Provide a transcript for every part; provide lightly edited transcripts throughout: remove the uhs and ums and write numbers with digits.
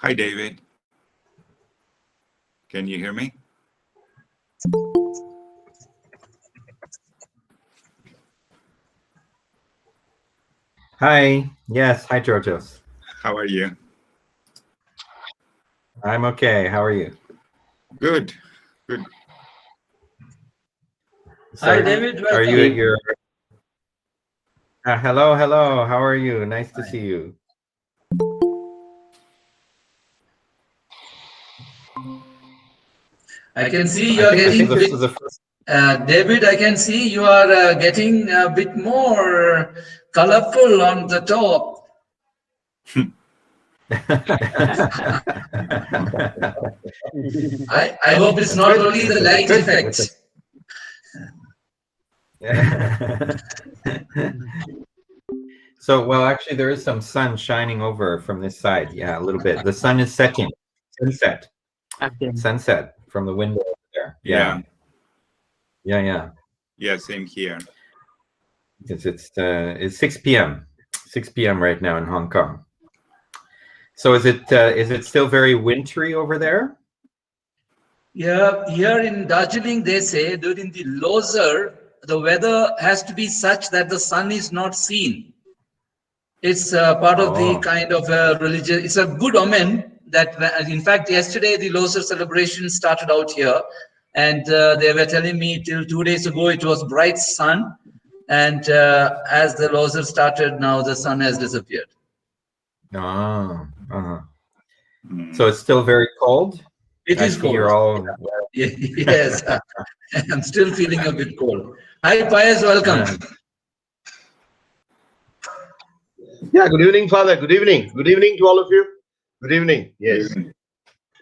Hi, David. Can you hear me? Hi. Yes. Hi, Georgios. How are you? I'm okay. How are you? Good. Good. So Hi, David. Are Welcome. you at your... hello, hello. How are you? Nice to see you. I can see you are getting this is the first... David, I can see you are getting a bit more colorful on the top. I hope it's not only the light effect. So, well, actually, there is some sun shining over from this side. Yeah, a little bit. The sun is setting. Sunset. Okay. Sunset from the window over there. Yeah. Yeah, same here. It's 6 p.m. 6 p.m. right now in Hong Kong. So is it still very wintry over there? Yeah, here in Darjeeling, they say during the Losar, the weather has to be such that the sun is not seen. It's part of the kind of religious, it's a good omen that, in fact, yesterday the Losar celebration started out here, and they were telling me till 2 days ago it was bright sun, and as the Losar started, now the sun has disappeared. So it's still very cold? It is cold. You're all... Yes, I'm still feeling a bit cold. Hi, Pius, welcome. Yeah, good evening, Father. Good evening. Good evening to all of you. Good evening. Yes. Good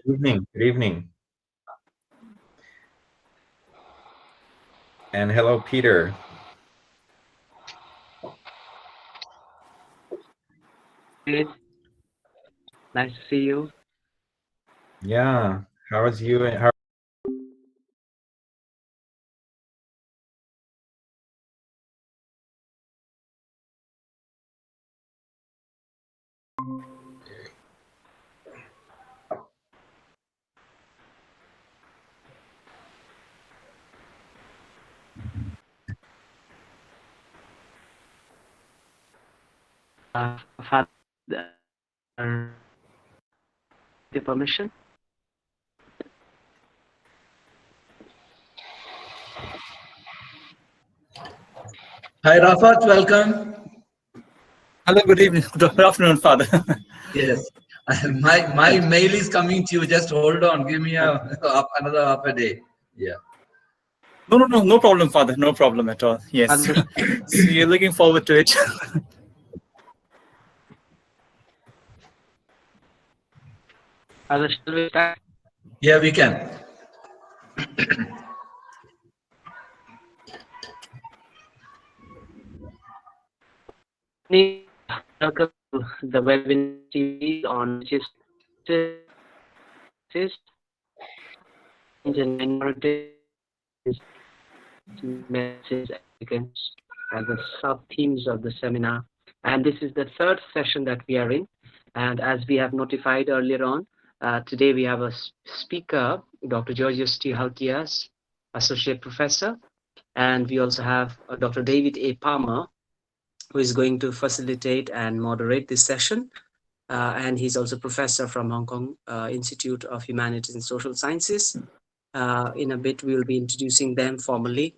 evening. Good evening. And hello, Peter. Good. Nice to see you. Yeah. How is you? How Father, the permission. Hi, Rafat, welcome. Hello, good evening. Good afternoon, Father. Yes, my mail is coming to you. Just hold on. Give me another half a day. Yeah. No problem, Father. No problem at all. Yes. So you're looking forward to it. Father, shall we start? Yeah, we can. Welcome to the webinar series on which is and minorities messages against as the sub themes of the seminar. And this is the third session that we are in. And as we have notified earlier on, today we have a speaker, Dr. Georgios T. Halkias, Associate Professor. And we also have Dr. David A. Palmer, who is going to facilitate and moderate this session. And he's also professor from Hong Kong Institute of Humanities and Social Sciences. In a bit, we will be introducing them formally.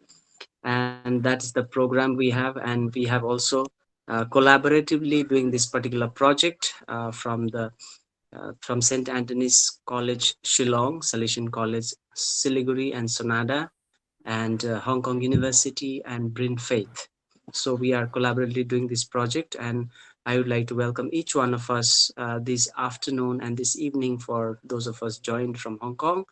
And that's the program we have. And we have also collaboratively doing this particular project from St. Anthony's College, Shillong, Salesian College, Siliguri and Sonada, and Hong Kong University and Brin Faith. So we are collaboratively doing this project, and I would like to welcome each one of us this afternoon and this evening for those of us joined from Hong Kong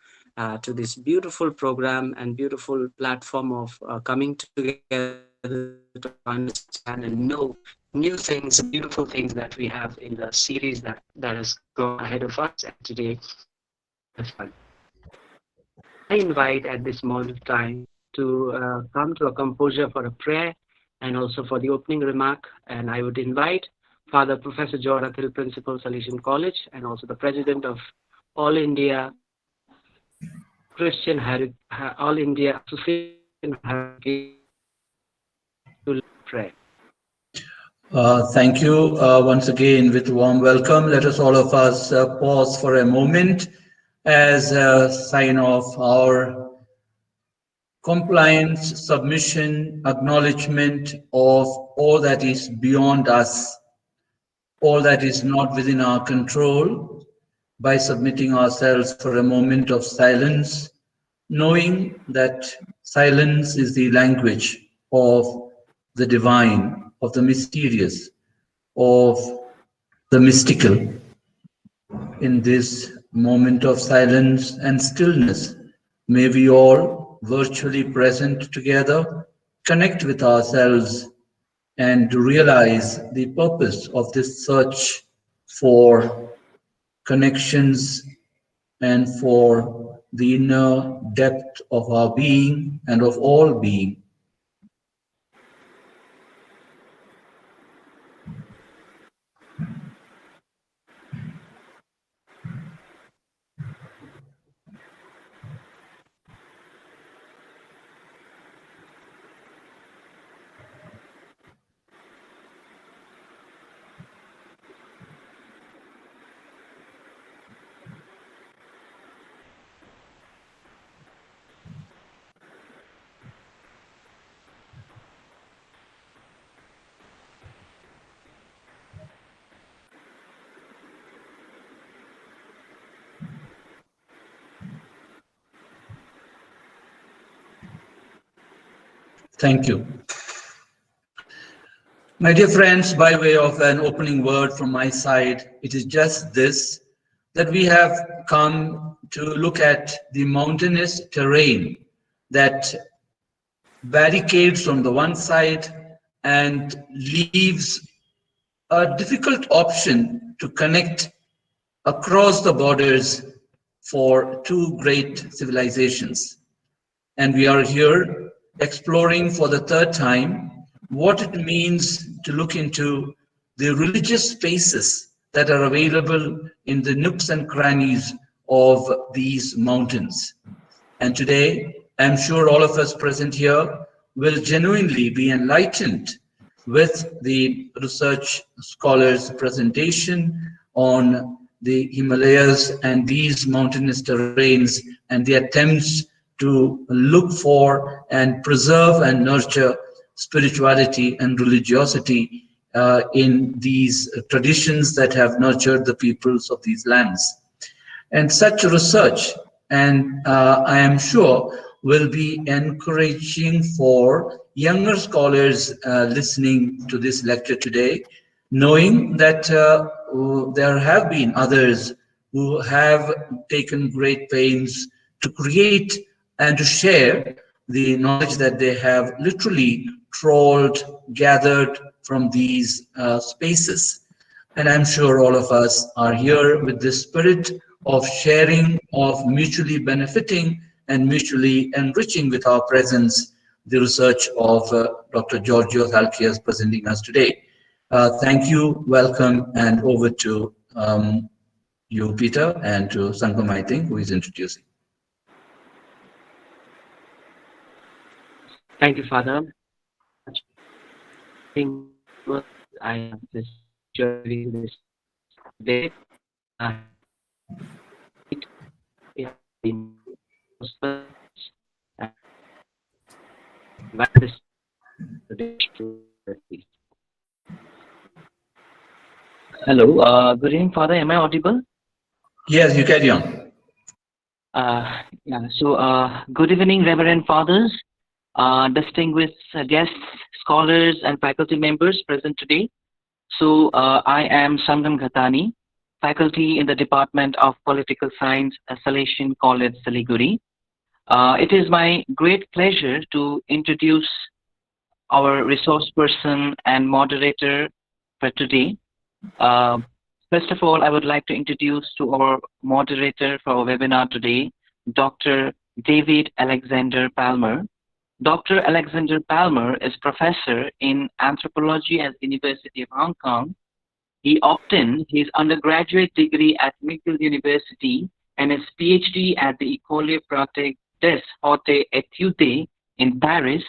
to this beautiful program and beautiful platform of coming together to understand and know new things, beautiful things that we have in the series that has gone ahead of us. And today, I invite at this moment of time to come to a composure for a prayer and also for the opening remark. And I would invite Father Professor John Akhil, Principal, Salesian College, and also the President of All India All India Association to pray. Thank you once again with warm welcome. Let us all of us pause for a moment as a sign of our compliance, submission, acknowledgement of all that is beyond us, all that is not within our control, by submitting ourselves for a moment of silence, knowing that silence is the language of the divine, of the mysterious, of the mystical. In this moment of silence and stillness, may we all, virtually present together, connect with ourselves and realize the purpose of this search for connections and for the inner depth of our being and of all being. Thank you. My dear friends, by way of an opening word from my side, it is just this, that we have come to look at the mountainous terrain that barricades on the one side and leaves a difficult option to connect across the borders for two great civilizations. And we are here exploring for the third time what it means to look into the religious spaces that are available in the nooks and crannies of these mountains. And today, I'm sure all of us present here will genuinely be enlightened with the research scholars' presentation on the Himalayas and these mountainous terrains and the attempts to look for and preserve and nurture spirituality and religiosity in these traditions that have nurtured the peoples of these lands. And such research, and I am sure, will be encouraging for younger scholars listening to this lecture today, knowing that there have been others who have taken great pains to create and to share the knowledge that they have literally trawled, gathered from these spaces. And I'm sure all of us are here with the spirit of sharing, of mutually benefiting and mutually enriching with our presence the research of Dr. Georgios Halkias presenting us today. Thank you, welcome, and over to you, Peter, and to Sangam, I think, who is introducing. Thank you, Father. I think I have this journey this day. Hello, good evening, Father. Am I audible? Yes, you carry on. Good evening, Reverend Fathers, distinguished guests, scholars, and faculty members present today. So, I am Sangam Ghatani, faculty in the Department of Political Science, Salesian College, Siliguri. It is my great pleasure to introduce our resource person and moderator for today. First of all, I would like to introduce to our moderator for our webinar today, Dr. David Alexander Palmer. Dr. Alexander Palmer is professor in anthropology at the University of Hong Kong. He obtained his undergraduate degree at McGill University and his PhD at the École Pratique des Hautes Études in Paris.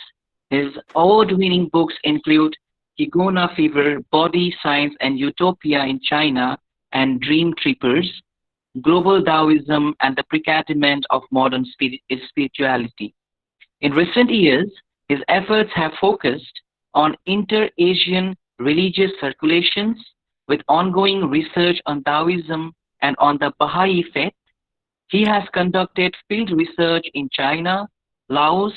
His award-winning books include Higona Fever, Body, Science, and Utopia in China, and Dream Trippers, Global Taoism and the Precadiment of Modern Spirituality. In recent years, his efforts have focused on inter-Asian religious circulations with ongoing research on Taoism and on the Baha'i faith. He has conducted field research in China, Laos,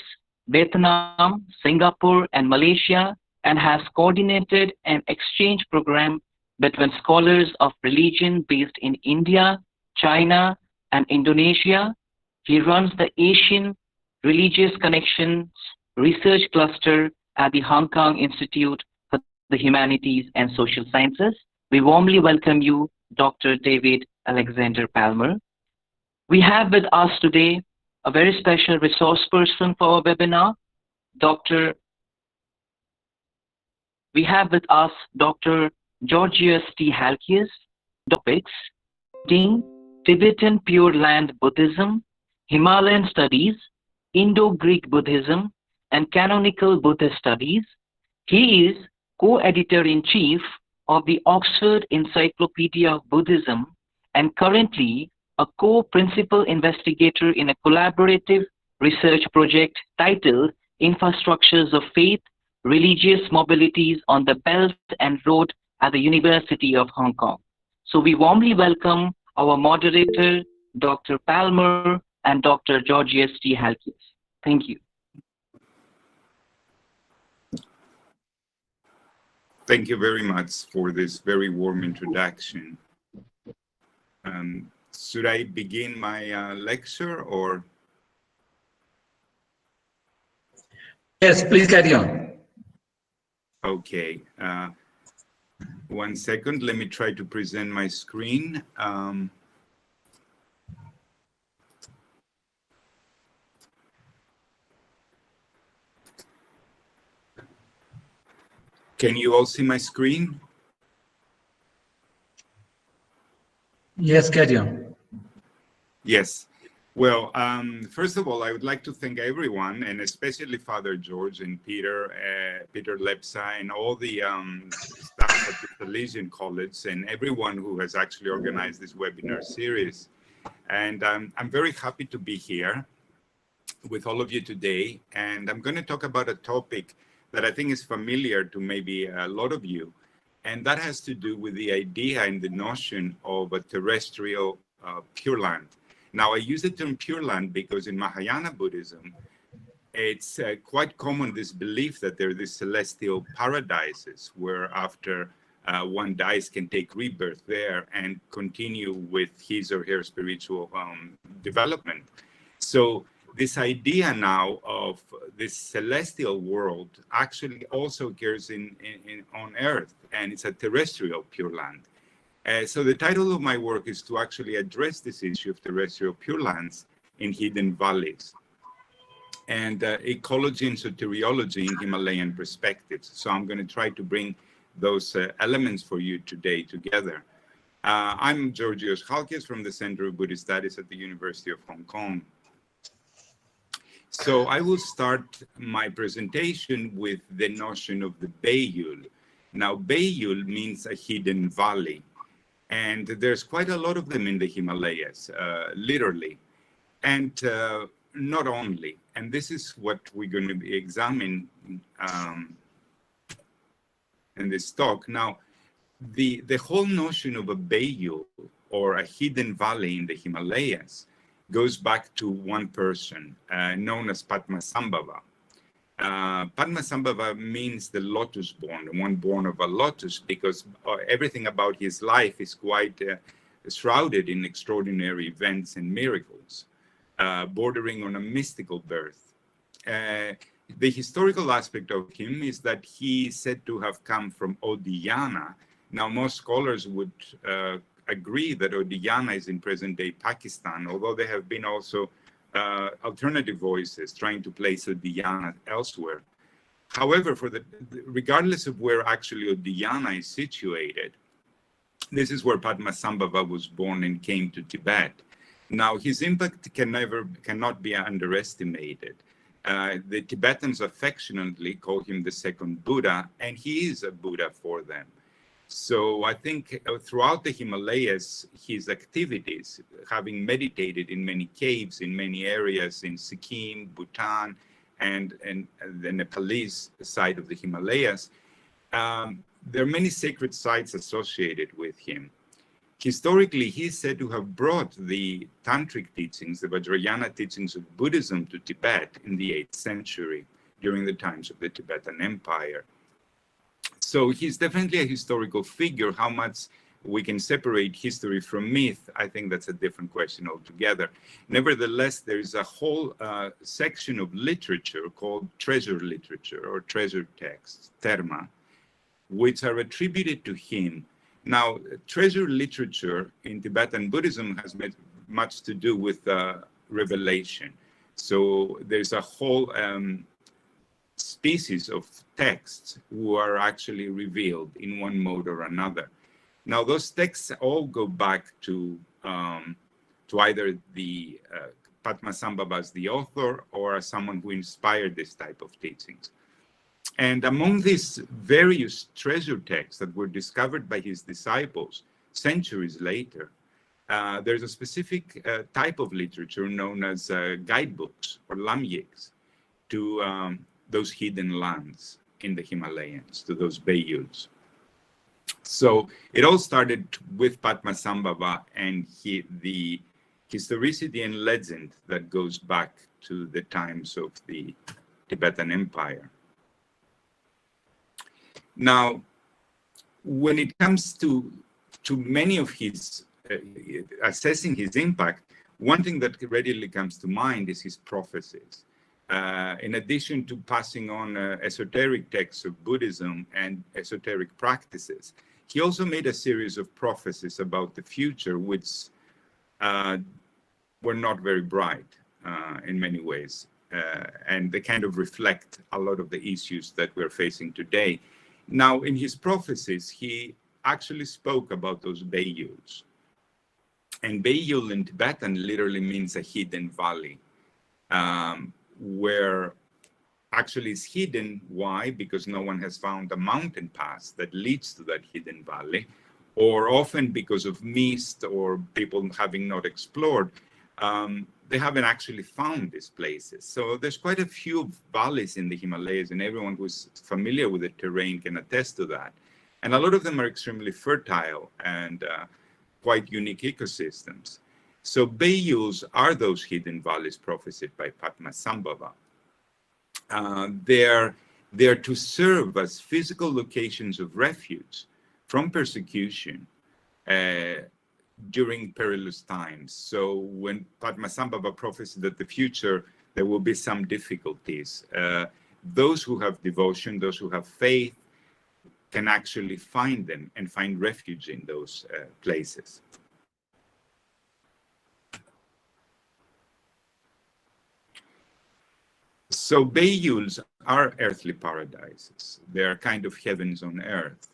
Vietnam, Singapore, and Malaysia, and has coordinated an exchange program between scholars of religion based in India, China, and Indonesia. He runs the Asian Religious Connections Research Cluster at the Hong Kong Institute for the Humanities and Social Sciences. We warmly welcome you, Dr. David Alexander Palmer. We have with us today a very special resource person for our webinar, We have with us Dr. Georgios T. Halkias, topics, Tibetan Pure Land Buddhism, Himalayan Studies, Indo-Greek Buddhism, and Canonical Buddhist Studies. He is co-editor-in-chief of the Oxford Encyclopedia of Buddhism and currently a co-principal investigator in a collaborative research project titled Infrastructures of Faith, Religious Mobilities on the Belt and Road at the University of Hong Kong. So we warmly welcome our moderator, Dr. Palmer, and Dr. Georgios T. Halkias. Thank you. Thank you very much for this very warm introduction. Should I begin my lecture or? Yes, please carry on. Okay. 1 second. Let me try to present my screen. Can you all see my screen? Yes, carry on. Yes. Well, first of all, I would like to thank everyone, and especially Father George and Peter Lepsa, and all the staff at the Salesian College, and everyone who has actually organized this webinar series. And I'm very happy to be here with all of you today. And I'm going to talk about a topic that I think is familiar to maybe a lot of you. And that has to do with the idea and the notion of a terrestrial Pure Land. Now, I use the term Pure Land because in Mahayana Buddhism, it's quite common, this belief that there are these celestial paradises where after one dies can take rebirth there and continue with his or her spiritual development. So this idea now of this celestial world actually also occurs on Earth, and it's a terrestrial Pure Land. So the title of my work is to actually address this issue of terrestrial Pure Lands in hidden valleys and ecology and soteriology in Himalayan perspectives. So I'm going to try to bring those elements for you today together. I'm Georgios Chalkis from the Center of Buddhist Studies at the University of Hong Kong. So I will start my presentation with the notion of the Bayul. Now, Bayul means a hidden valley. And there's quite a lot of them in the Himalayas, literally, and not only. And this is what we're going to be examining in this talk. Now, the whole notion of a Bayul or a hidden valley in the Himalayas goes back to one person known as Padmasambhava. Padmasambhava means the lotus born, the one born of a lotus, because everything about his life is quite shrouded in extraordinary events and miracles, bordering on a mystical birth. The historical aspect of him is that he is said to have come from Odiyana. Now, most scholars would agree that Odiyana is in present-day Pakistan, although there have been also alternative voices trying to place Odiyana elsewhere. However, regardless of where actually Odiyana is situated, this is where Padmasambhava was born and came to Tibet. Now, his impact cannot be underestimated. The Tibetans affectionately call him the second Buddha, and he is a Buddha for them. So I think throughout the Himalayas, his activities, having meditated in many caves, in many areas in Sikkim, Bhutan, and the Nepalese side of the Himalayas, there are many sacred sites associated with him. Historically, he is said to have brought the Tantric teachings, the Vajrayana teachings of Buddhism to Tibet in the 8th century, during the times of the Tibetan Empire. So he's definitely a historical figure. How much we can separate history from myth, I think that's a different question altogether. Nevertheless, there is a whole section of literature called treasure literature or treasure texts, terma, which are attributed to him. Now, treasure literature in Tibetan Buddhism has much to do with revelation. So there's a whole species of texts who are actually revealed in one mode or another. Now, those texts all go back to either the Padmasambhava as the author or as someone who inspired this type of teachings. And among these various treasure texts that were discovered by his disciples centuries later, there's a specific type of literature known as guidebooks or lamyiks to those hidden lands in the Himalayas, to those Bayuls. So it all started with Padmasambhava and the historicity and legend that goes back to the times of the Tibetan Empire. Now, when it comes to many of his, assessing his impact, one thing that readily comes to mind is his prophecies. In addition to passing on esoteric texts of Buddhism and esoteric practices, he also made a series of prophecies about the future, which were not very bright in many ways. And they kind of reflect a lot of the issues that we're facing today. Now, in his prophecies, he actually spoke about those Bayuls. And Beiyul in Tibetan literally means a hidden valley, where actually it's hidden. Why? Because no one has found a mountain pass that leads to that hidden valley, or often because of mist or people having not explored, they haven't actually found these places. So there's quite a few valleys in the Himalayas, and everyone who's familiar with the terrain can attest to that. And a lot of them are extremely fertile and quite unique ecosystems. So Beiyuls are those hidden valleys prophesied by Padmasambhava. They're to serve as physical locations of refuge from persecution during perilous times. So when Padmasambhava prophesied that the future there will be some difficulties, those who have devotion, those who have faith, can actually find them and find refuge in those places. So Beiyuls are earthly paradises. They are kind of heavens on earth.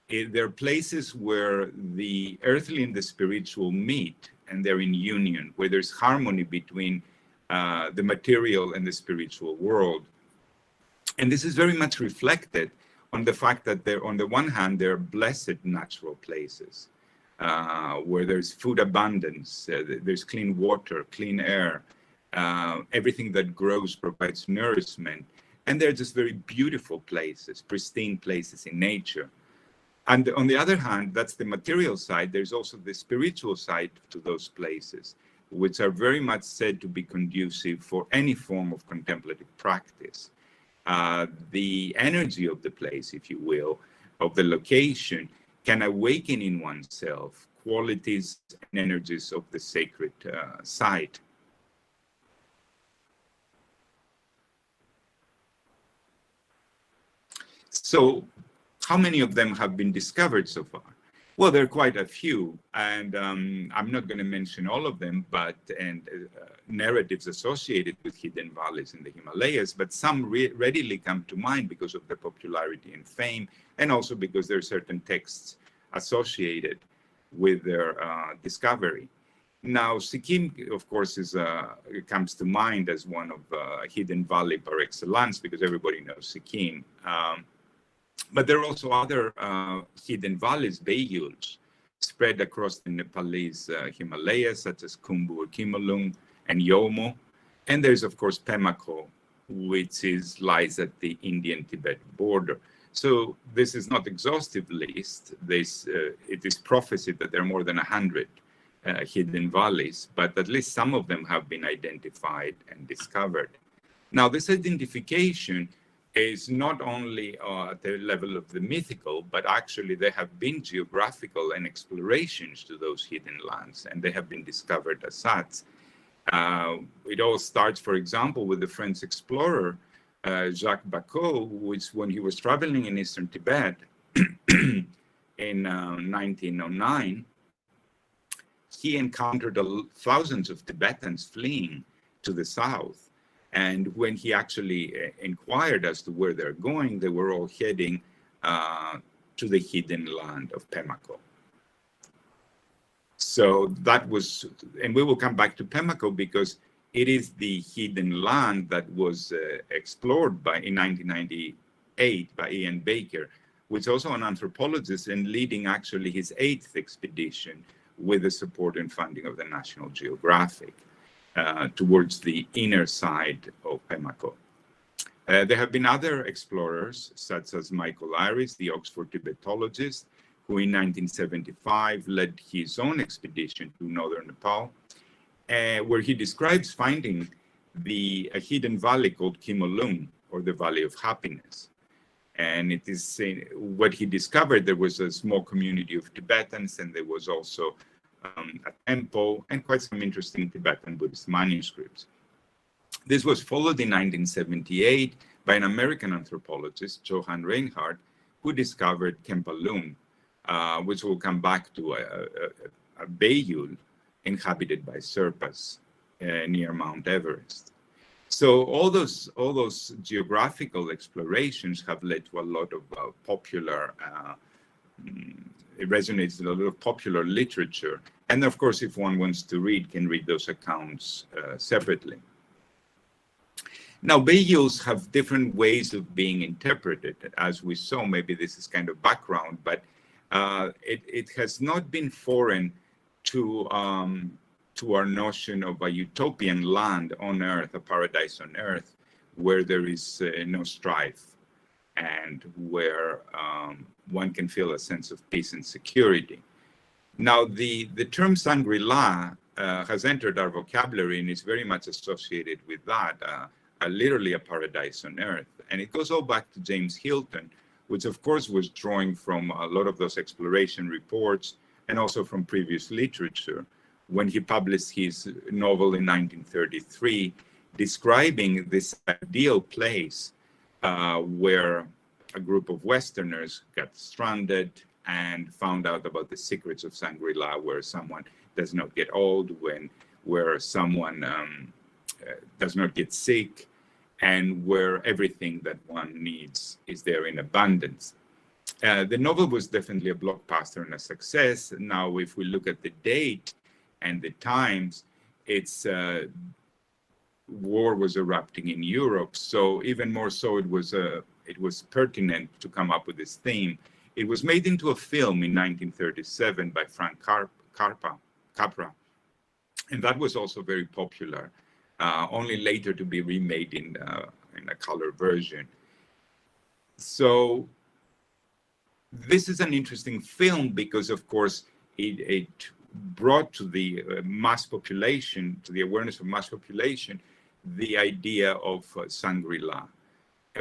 They're places where the earthly and the spiritual meet, and they're in union, where there's harmony between the material and the spiritual world. And this is very much reflected on the fact that they're, on the one hand, they're blessed natural places where there's food abundance, there's clean water, clean air, everything that grows provides nourishment. And they're just very beautiful places, pristine places in nature. And on the other hand, that's the material side. There's also the spiritual side to those places, which are very much said to be conducive for any form of contemplative practice. The energy of the place, if you will, of the location, can awaken in oneself qualities and energies of the sacred site. So, how many of them have been discovered so far? Well, there are quite a few, and I'm not going to mention all of them, but narratives associated with hidden valleys in the Himalayas, but some readily come to mind because of their popularity and fame, and also because there are certain texts associated with their discovery. Now, Sikkim, of course, comes to mind as one of hidden valley par excellence, because everybody knows Sikkim. But there are also other hidden valleys, Beiyuls, spread across the Nepalese Himalayas, such as Khumbu or Kimolung and Yomo. And there's, of course, Pemako, which lies at the Indian-Tibet border. So this is not exhaustive list. It is prophesied that there are more than 100 hidden valleys, but at least some of them have been identified and discovered. Now, this identification is not only at the level of the mythical, but actually there have been geographical and explorations to those hidden lands, and they have been discovered as such. It all starts, for example, with the French explorer, Jacques Bacot, which when he was traveling in eastern Tibet in 1909, he encountered thousands of Tibetans fleeing to the south. And when he actually inquired as to where they're going, they were all heading to the hidden land of Pemako. So that was, and we will come back to Pemako because it is the hidden land that was explored in 1998 by Ian Baker, who is also an anthropologist and leading actually his 8th expedition with the support and funding of the National Geographic. Towards the inner side of Pemako. There have been other explorers, such as Michael Iris, the Oxford Tibetologist, who in 1975 led his own expedition to northern Nepal, where he describes finding a hidden valley called Kimolung, or the Valley of Happiness. And it is what he discovered. There was a small community of Tibetans, and there was also a temple and quite some interesting Tibetan Buddhist manuscripts. This was followed in 1978 by an American anthropologist, Johann Reinhardt, who discovered Kempalung, which will come back to a Beiyul inhabited by Sherpas near Mount Everest. So all those geographical explorations have led to a lot of popular it resonates with a lot of popular literature. And of course, if one wants to read, can read those accounts separately. Now, Bayuls have different ways of being interpreted. As we saw, maybe this is kind of background, but it has not been foreign to our notion of a utopian land on earth, a paradise on earth, where there is no strife and where one can feel a sense of peace and security. Now, the term Shangri-La has entered our vocabulary and is very much associated with that, literally a paradise on earth. And it goes all back to James Hilton, which of course was drawing from a lot of those exploration reports and also from previous literature when he published his novel in 1933, describing this ideal place where a group of Westerners got stranded and found out about the secrets of Shangri-La, where someone does not get old, where someone does not get sick, and where everything that one needs is there in abundance. The novel was definitely a blockbuster and a success. Now, if we look at the date and the times, it's war was erupting in Europe, so even more so, it was pertinent to come up with this theme. It was made into a film in 1937 by Frank Capra, and that was also very popular. Only later to be remade in a color version. So this is an interesting film because, of course, it brought to the mass population, to the awareness of mass population, the idea of Shangri-La,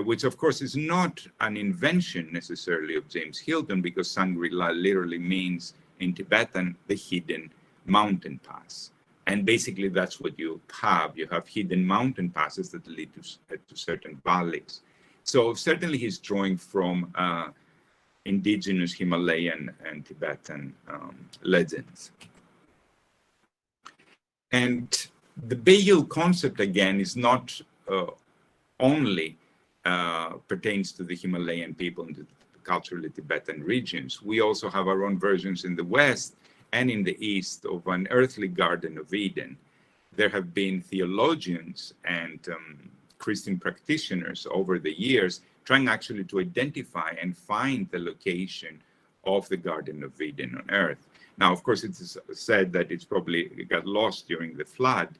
which, of course, is not an invention necessarily of James Hilton, because Shangri-La literally means in Tibetan the hidden mountain pass. And basically, that's what you have. You have hidden mountain passes that lead to certain valleys. So certainly he's drawing from indigenous Himalayan and Tibetan legends. And the Bayul concept, again, is not only pertains to the Himalayan people and the culturally Tibetan regions. We also have our own versions in the West and in the East of an earthly Garden of Eden. There have been theologians and Christian practitioners over the years trying actually to identify and find the location of the Garden of Eden on earth. Now, of course, it is said that it got lost during the flood,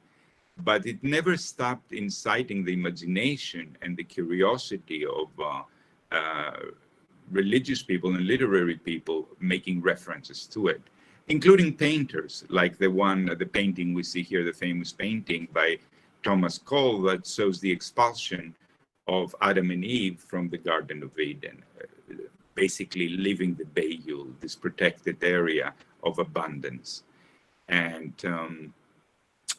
but it never stopped inciting the imagination and the curiosity of religious people and literary people making references to it, including painters, like the painting we see here, the famous painting by Thomas Cole that shows the expulsion of Adam and Eve from the Garden of Eden, basically leaving the Bayul, this protected area of abundance. And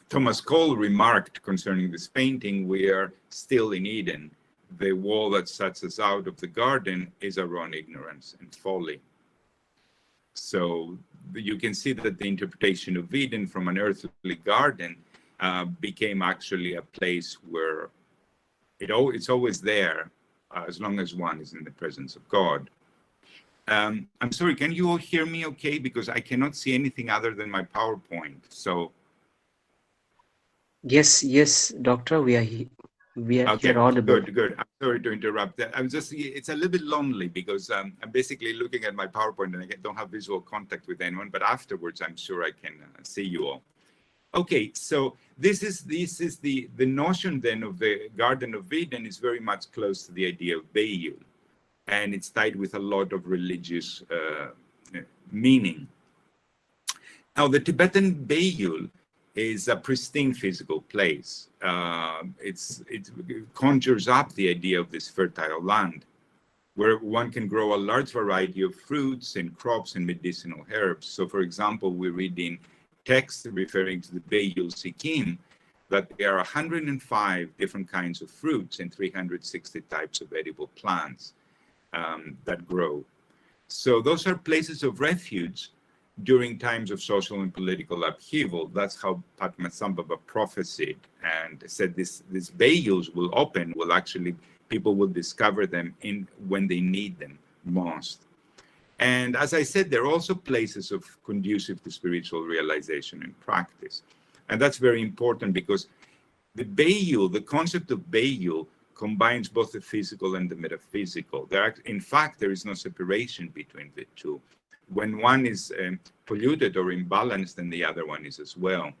Thomas Cole remarked concerning this painting, we are still in Eden. The wall that shuts us out of the garden is our own ignorance and folly. So you can see that the interpretation of Eden from an earthly garden became actually a place where it's always there as long as one is in the presence of God. I'm sorry, can you all hear me okay? Because I cannot see anything other than my PowerPoint. So Yes, doctor, we are okay, here audible. good. I'm sorry to interrupt. It's a little bit lonely because I'm basically looking at my PowerPoint and I don't have visual contact with anyone, but afterwards I'm sure I can see you all. Okay, so this is the notion then of the Garden of Eden is very much close to the idea of Bayul, and it's tied with a lot of religious meaning. Now, the Tibetan Bayul is a pristine physical place. It conjures up the idea of this fertile land where one can grow a large variety of fruits and crops and medicinal herbs. So, for example, we read in texts referring to the Bayul Sikkim that there are 105 different kinds of fruits and 360 types of edible plants that grow. So those are places of refuge during times of social and political upheaval. That's how Padmasambhava prophesied and said these Bayuls will open, people will discover them when they need them most. And as I said, there are also places of conducive to spiritual realization and practice. And that's very important because the Beiyul, the concept of Beiyul, combines both the physical and the metaphysical. In fact, there is no separation between the two. When one is polluted or imbalanced, then the other one is as well.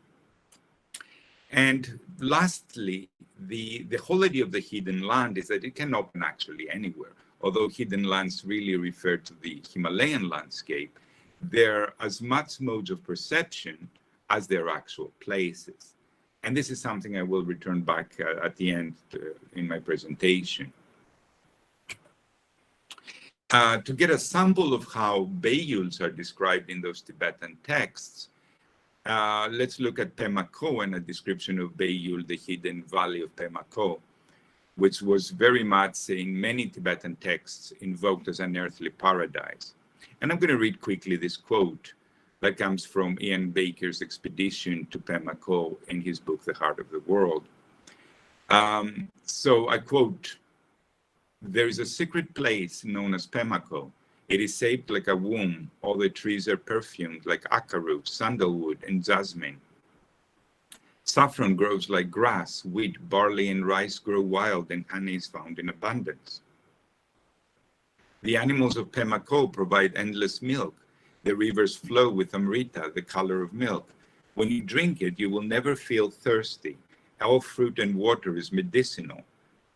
And lastly, the whole idea of the hidden land is that it can open actually anywhere. Although hidden lands really refer to the Himalayan landscape, they're as much modes of perception as they're actual places. And this is something I will return back at the end in my presentation. To get a sample of how Beiyuls are described in those Tibetan texts, let's look at Pema Ko and a description of Beiyul, the hidden valley of Pema Ko, which was very much in many Tibetan texts invoked as an earthly paradise. And I'm going to read quickly this quote that comes from Ian Baker's expedition to Pema Ko in his book, The Heart of the World. So I quote, "There is a secret place known as Pema Ko. It is shaped like a womb. All the trees are perfumed like akaru, sandalwood, and jasmine. Saffron grows like grass, wheat, barley, and rice grow wild, and honey is found in abundance. The animals of Pema Ko provide endless milk. The rivers flow with amrita, the color of milk. When you drink it, you will never feel thirsty. All fruit and water is medicinal.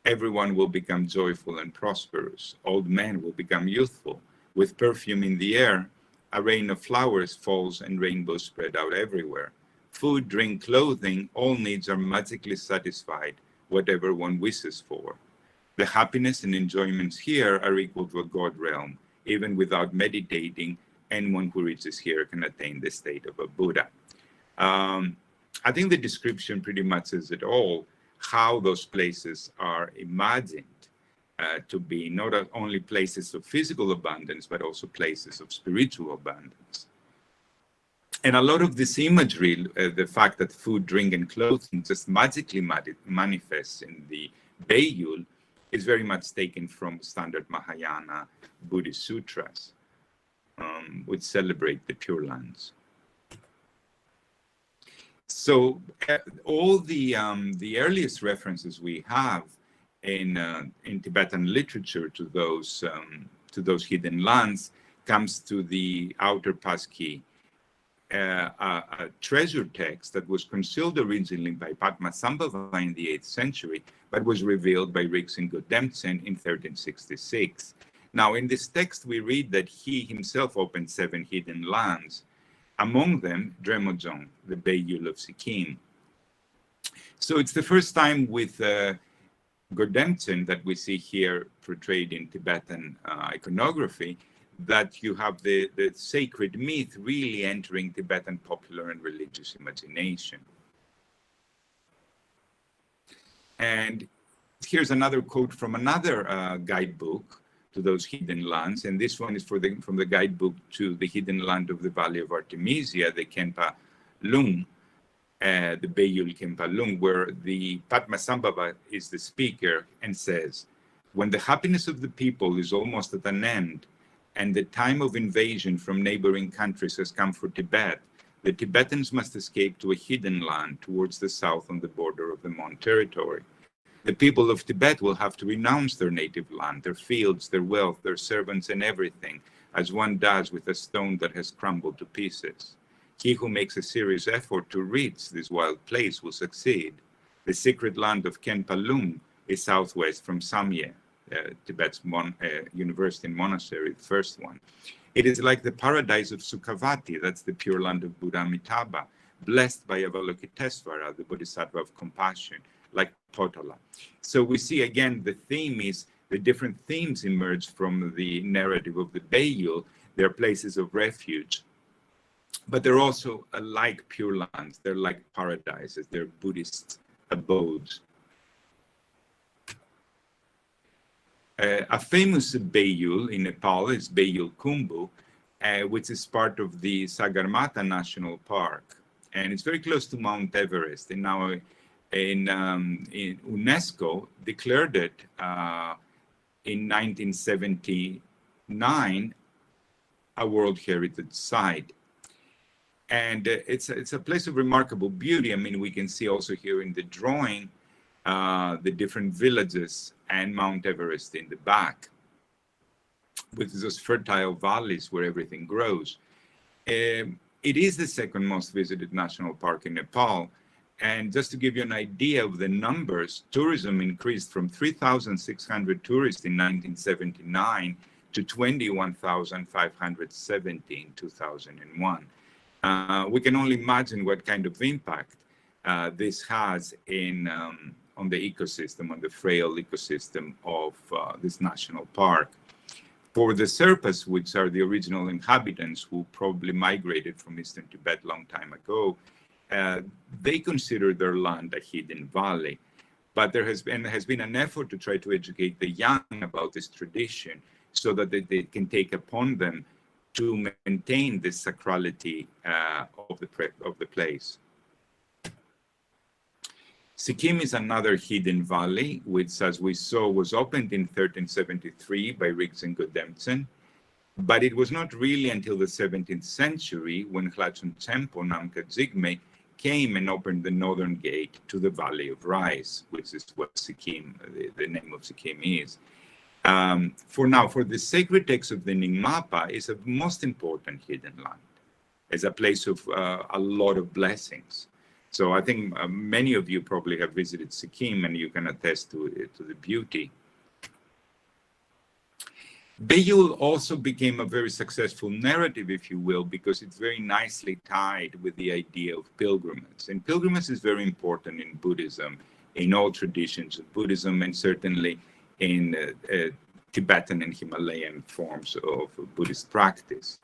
Everyone will become joyful and prosperous. Old men will become youthful. With perfume in the air, a rain of flowers falls and rainbows spread out everywhere. Food, drink, clothing, all needs are magically satisfied, whatever one wishes for. The happiness and enjoyments here are equal to a God realm. Even without meditating, anyone who reaches here can attain the state of a Buddha." I think the description pretty much says it all, how those places are imagined to be not only places of physical abundance, but also places of spiritual abundance. And a lot of this imagery, the fact that food, drink, and clothing just magically manifests in the Beiyul, is very much taken from standard Mahayana Buddhist sutras, which celebrate the Pure Lands. So all the earliest references we have in Tibetan literature to those hidden lands comes to the Outer Passkey, a treasure text that was concealed originally by Padmasambhava in the 8th century, but was revealed by Rinzin Godemtsen in 1366. Now, in this text, we read that he himself opened 7 hidden lands, among them Dremojong, the Beiyul of Sikkim. So it's the first time with Godemtsen that we see here portrayed in Tibetan iconography that you have the sacred myth really entering Tibetan popular and religious imagination. And here's another quote from another guidebook to those hidden lands, and this one is from the guidebook to the hidden land of the Valley of Artemisia, the Khenpa Lung, the Beiyul Khenpa Lung, where the Padmasambhava is the speaker and says, "When the happiness of the people is almost at an end, and the time of invasion from neighboring countries has come for Tibet, the Tibetans must escape to a hidden land towards the south on the border of the Mon territory. The people of Tibet will have to renounce their native land, their fields, their wealth, their servants, and everything, as one does with a stone that has crumbled to pieces. He who makes a serious effort to reach this wild place will succeed. The secret land of Khenpa Lung is southwest from Samye, Tibet's university and monastery, the first one. It is like the paradise of Sukhavati, that's the pure land of Buddha Amitabha, blessed by Avalokitesvara, the Bodhisattva of compassion, like Potala." So we see again, the theme is the different themes emerge from the narrative of the Beiyul. They're places of refuge, but they're also like pure lands. They're like paradises. They're Buddhist abodes. A famous Beiyul in Nepal is Beiyul Khumbu, which is part of the Sagarmatha National Park. And it's very close to Mount Everest. And now in UNESCO declared it in 1979 a World Heritage Site. And it's a place of remarkable beauty. I mean, we can see also here in the drawing the different villages and Mount Everest in the back, with those fertile valleys where everything grows. It is the second most visited national park in Nepal. And just to give you an idea of the numbers, tourism increased from 3,600 tourists in 1979 to 21,570 in 2001. We can only imagine what kind of impact this has on the ecosystem, on the frail ecosystem of this national park. For the Sherpas, which are the original inhabitants who probably migrated from eastern Tibet a long time ago, they consider their land a hidden valley. But there has been an effort to try to educate the young about this tradition so that they can take upon them to maintain the sacrality of the place. Sikkim is another hidden valley, which, as we saw, was opened in 1373 by Rigsen Godemtsen, but it was not really until the 17th century when Hlachon Tsempo Namkha Jigme came and opened the northern gate to the Valley of Rice, which is what Sikkim, the name of Sikkim is. For the sacred text of the Nyingmapa is a most important hidden land, as a place of a lot of blessings. So I think many of you probably have visited Sikkim and you can attest to the beauty. Beyul also became a very successful narrative, if you will, because it's very nicely tied with the idea of pilgrimage. And pilgrimage is very important in Buddhism, in all traditions of Buddhism, and certainly in Tibetan and Himalayan forms of Buddhist practice.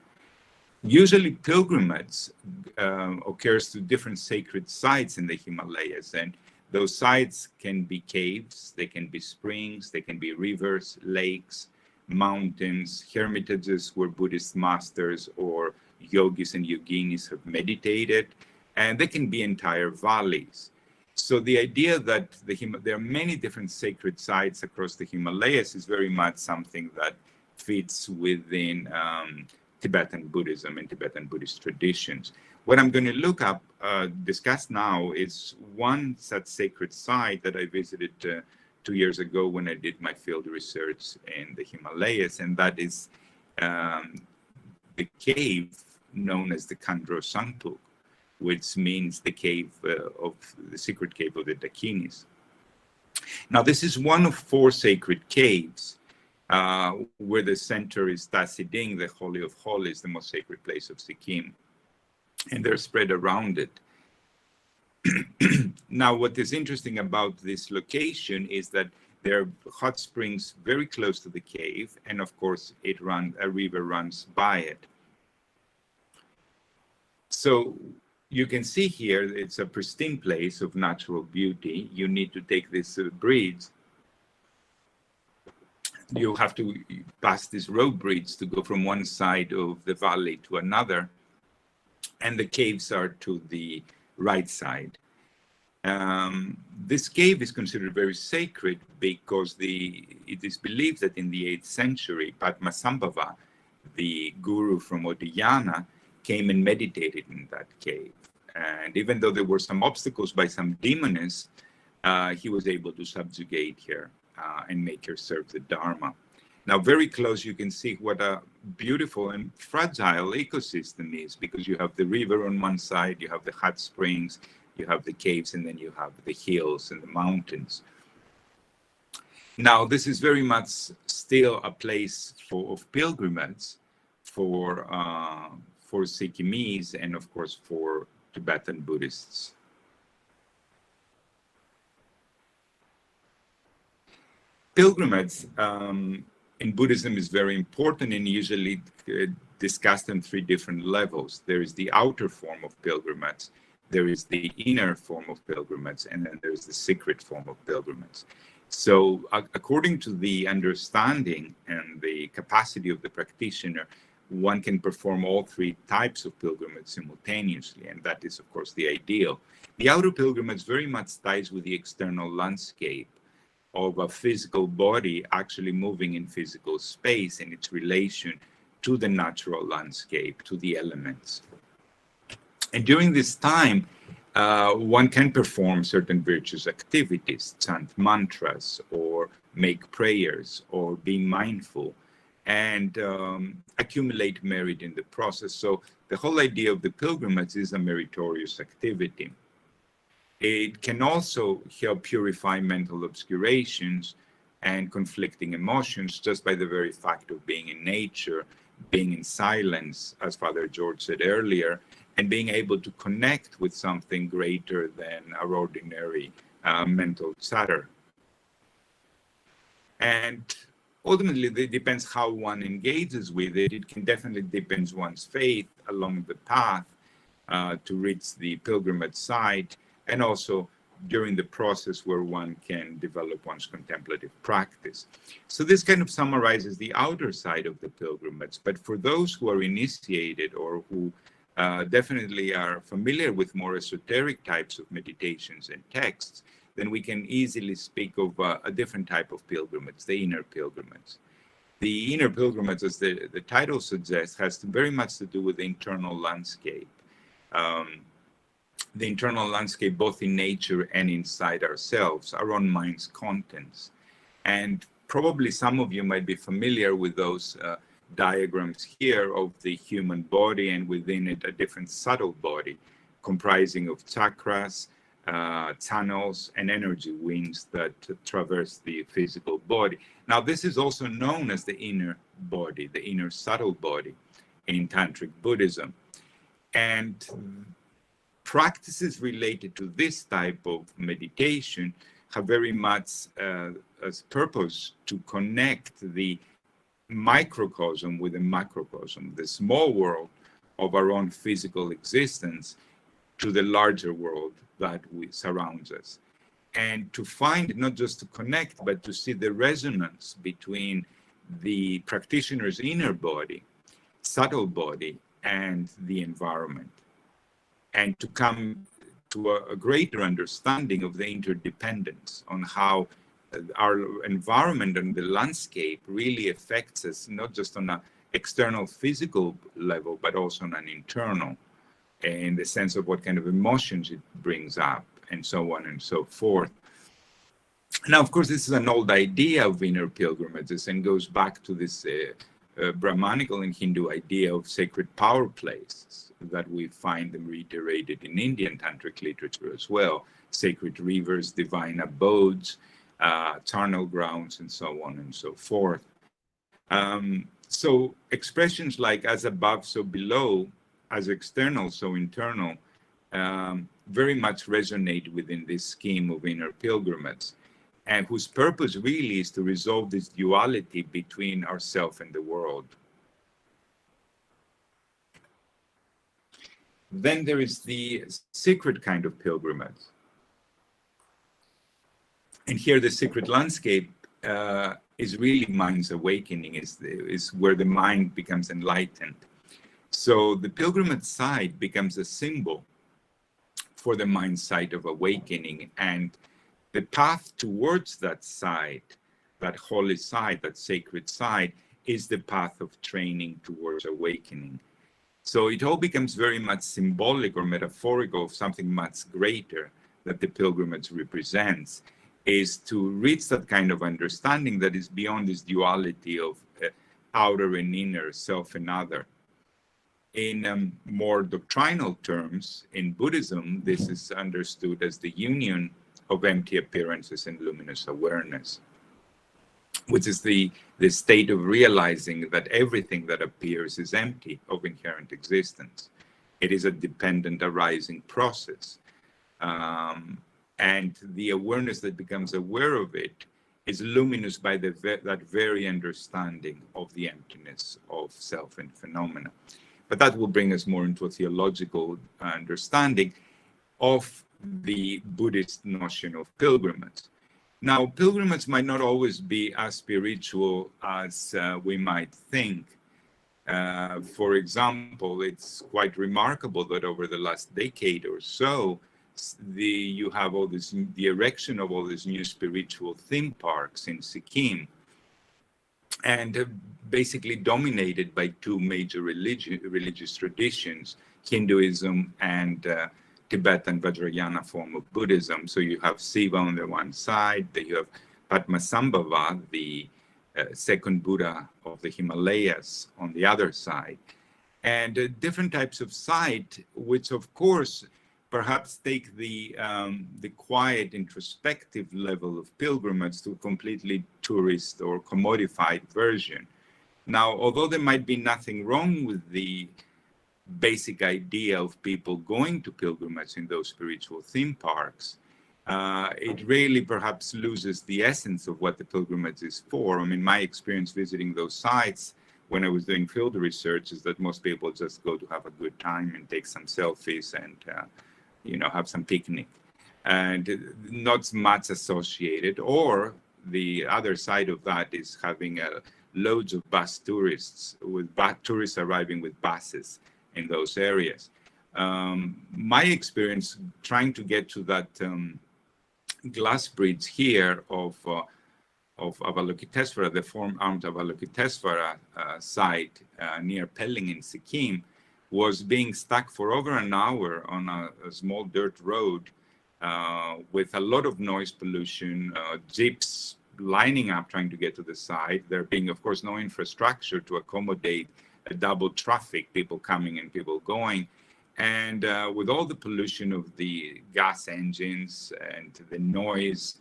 Usually pilgrimage occurs to different sacred sites in the Himalayas, and those sites can be caves, they can be springs, they can be rivers, lakes, mountains, hermitages where Buddhist masters or yogis and yoginis have meditated, and they can be entire valleys. So the idea that there are many different sacred sites across the Himalayas is very much something that fits within Tibetan Buddhism and Tibetan Buddhist traditions. What I'm going to discuss now is one such sacred site that I visited 2 years ago when I did my field research in the Himalayas, and that is the cave known as the Khandro Sangtuk, which means the cave of the secret cave of the Dakinis. Now, this is one of 4 sacred caves where the center is Tasiding, the Holy of Holies, the most sacred place of Sikkim, and they're spread around it. Now, what is interesting about this location is that there are hot springs very close to the cave, and of course, a river runs by it. So you can see here, it's a pristine place of natural beauty. You need to take this bridge. You have to pass this road bridge to go from one side of the valley to another, and the caves are to the right side. This cave is considered very sacred because it is believed that in the 8th century, Padmasambhava, the guru from Odiyana, came and meditated in that cave. And even though there were some obstacles by some demonists, he was able to subjugate her and make her serve the Dharma. Now, very close, you can see what a beautiful and fragile ecosystem is, because you have the river on one side, you have the hot springs, you have the caves, and then you have the hills and the mountains. Now, this is very much still a place of pilgrimage for Sikkimese and, of course, for Tibetan Buddhists. Pilgrimage in Buddhism is very important and usually discussed on 3 different levels. There is the outer form of pilgrimage, there is the inner form of pilgrimage, and then there's the secret form of pilgrimage. So according to the understanding and the capacity of the practitioner, one can perform all 3 types of pilgrimage simultaneously, and that is, of course, the ideal. The outer pilgrimage very much ties with the external landscape of a physical body actually moving in physical space and its relation to the natural landscape, to the elements. And during this time, one can perform certain virtuous activities, chant mantras, or make prayers, or be mindful, and accumulate merit in the process. So the whole idea of the pilgrimage is a meritorious activity. It can also help purify mental obscurations and conflicting emotions just by the very fact of being in nature, being in silence, as Father George said earlier, and being able to connect with something greater than our ordinary mental chatter. And ultimately, it depends how one engages with it. It can definitely deepen one's faith along the path to reach the pilgrimage site, and also during the process where one can develop one's contemplative practice. So this kind of summarizes the outer side of the pilgrimage. But for those who are initiated or who definitely are familiar with more esoteric types of meditations and texts, then we can easily speak of a different type of pilgrimage, the inner pilgrimage. The inner pilgrimage, as the title suggests, has very much to do with the internal landscape. The internal landscape, both in nature and inside ourselves, our own mind's contents. And probably some of you might be familiar with those diagrams here of the human body, and within it a different subtle body comprising of chakras, channels, and energy wings that traverse the physical body. Now, this is also known as the inner body, the inner subtle body in Tantric Buddhism. And practices related to this type of meditation have very much as purpose to connect the microcosm with the macrocosm, the small world of our own physical existence, to the larger world that surrounds us. And to find, not just to connect, but to see the resonance between the practitioner's inner body, subtle body, and the environment. And to come to a greater understanding of the interdependence on how our environment and the landscape really affects us, not just on an external physical level, but also on an internal, in the sense of what kind of emotions it brings up, and so on and so forth. Now, of course, this is an old idea of inner pilgrimages and goes back to this Brahmanical and Hindu idea of sacred power places that we find them reiterated in Indian tantric literature as well. Sacred rivers, divine abodes, charnel grounds, and so on and so forth. So expressions like as above, so below, as external, so internal, very much resonate within this scheme of inner pilgrimage, and whose purpose really is to resolve this duality between ourself and the world. Then there is the secret kind of pilgrimage. And here the secret landscape is really mind's awakening, is where the mind becomes enlightened. So the pilgrimage site becomes a symbol for the mind's site of awakening, and the path towards that site, that holy site, that sacred site, is the path of training towards awakening. So it all becomes very much symbolic or metaphorical of something much greater that the pilgrimage represents, is to reach that kind of understanding that is beyond this duality of outer and inner, self and other. In more doctrinal terms, in Buddhism, this is understood as the union of empty appearances and luminous awareness, which is the state of realizing that everything that appears is empty of inherent existence. It is a dependent arising process. And the awareness that becomes aware of it is luminous by that very understanding of the emptiness of self and phenomena. But that will bring us more into a theological understanding of the Buddhist notion of pilgrimage. Now, pilgrimage might not always be as spiritual as we might think. For example, it's quite remarkable that over the last decade or so, you have the erection of all these new spiritual theme parks in Sikkim. And basically dominated by two major religious traditions, Hinduism and Tibetan Vajrayana form of Buddhism. So you have Shiva on the one side, then you have Padmasambhava, the second Buddha of the Himalayas, on the other side. And different types of site, which of course perhaps take the quiet introspective level of pilgrimage to a completely tourist or commodified version. Now, although there might be nothing wrong with the basic idea of people going to pilgrimage in those spiritual theme parks, it really perhaps loses the essence of what the pilgrimage is for. I mean, my experience visiting those sites when I was doing field research is that most people just go to have a good time and take some selfies and have some picnic, and not much associated. Or the other side of that is having loads of bus tourists, with tourists arriving with buses in those areas. My experience trying to get to that glass bridge here of Avalokitesvara, the forearmed Avalokitesvara site near Pelling in Sikkim, was being stuck for over an hour on a small dirt road with a lot of noise pollution, jeeps lining up trying to get to the site. There being, of course, no infrastructure to accommodate a double traffic, people coming and people going. And with all the pollution of the gas engines and the noise.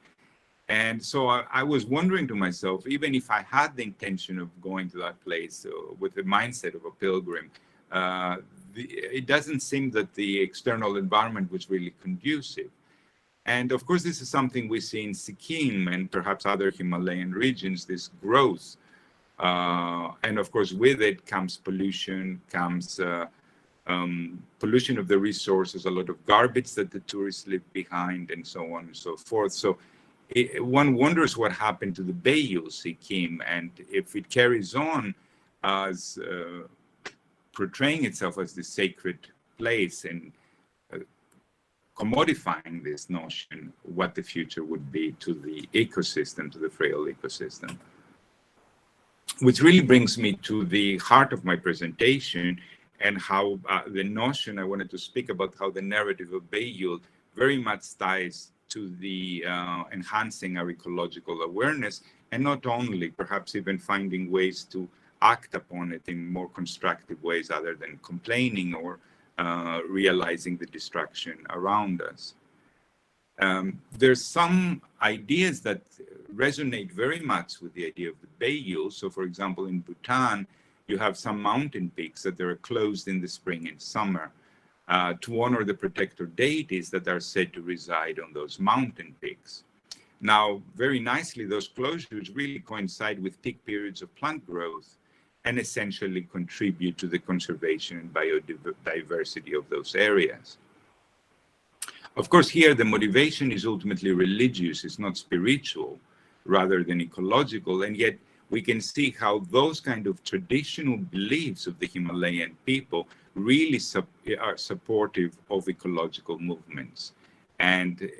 And so I was wondering to myself, even if I had the intention of going to that place with the mindset of a pilgrim, it doesn't seem that the external environment was really conducive. And of course, this is something we see in Sikkim and perhaps other Himalayan regions, this growth. And of course, with it comes pollution, comes pollution of the resources, a lot of garbage that the tourists leave behind, and so on and so forth. So one wonders what happened to the Bayou Sikkim, and if it carries on as portraying itself as the sacred place and commodifying this notion, what the future would be to the ecosystem, to the frail ecosystem. Which really brings me to the heart of my presentation, and how the notion I wanted to speak about, how the narrative of Bayou very much ties to the enhancing our ecological awareness, and not only, perhaps even finding ways to act upon it in more constructive ways other than complaining or realizing the destruction around us. There's some ideas that resonate very much with the idea of the Bayou. So for example, in Bhutan, you have some mountain peaks that are closed in the spring and summer to honor the protector deities that are said to reside on those mountain peaks. Now, very nicely, those closures really coincide with peak periods of plant growth and essentially contribute to the conservation and biodiversity of those areas. Of course, here the motivation is ultimately religious, it's not spiritual, rather than ecological, and yet we can see how those kind of traditional beliefs of the Himalayan people really are supportive of ecological movements. And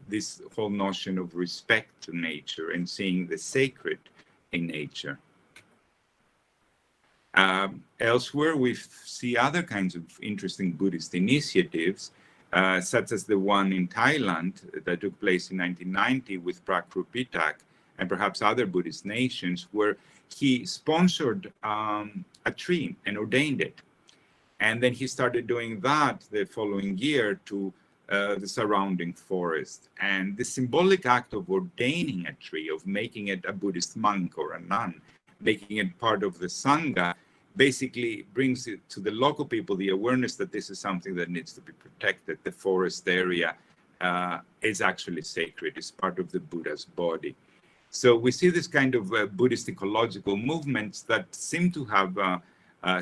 this whole notion of respect to nature and seeing the sacred in nature. Elsewhere, we see other kinds of interesting Buddhist initiatives, such as the one in Thailand that took place in 1990 with Prakru Pitak and perhaps other Buddhist nations, where he sponsored a tree and ordained it. And then he started doing that the following year to the surrounding forest. And the symbolic act of ordaining a tree, of making it a Buddhist monk or a nun, making it part of the Sangha, basically brings it to the local people the awareness that this is something that needs to be protected. The forest area is actually sacred, it's part of the Buddha's body. So we see this kind of Buddhist ecological movements that seem to have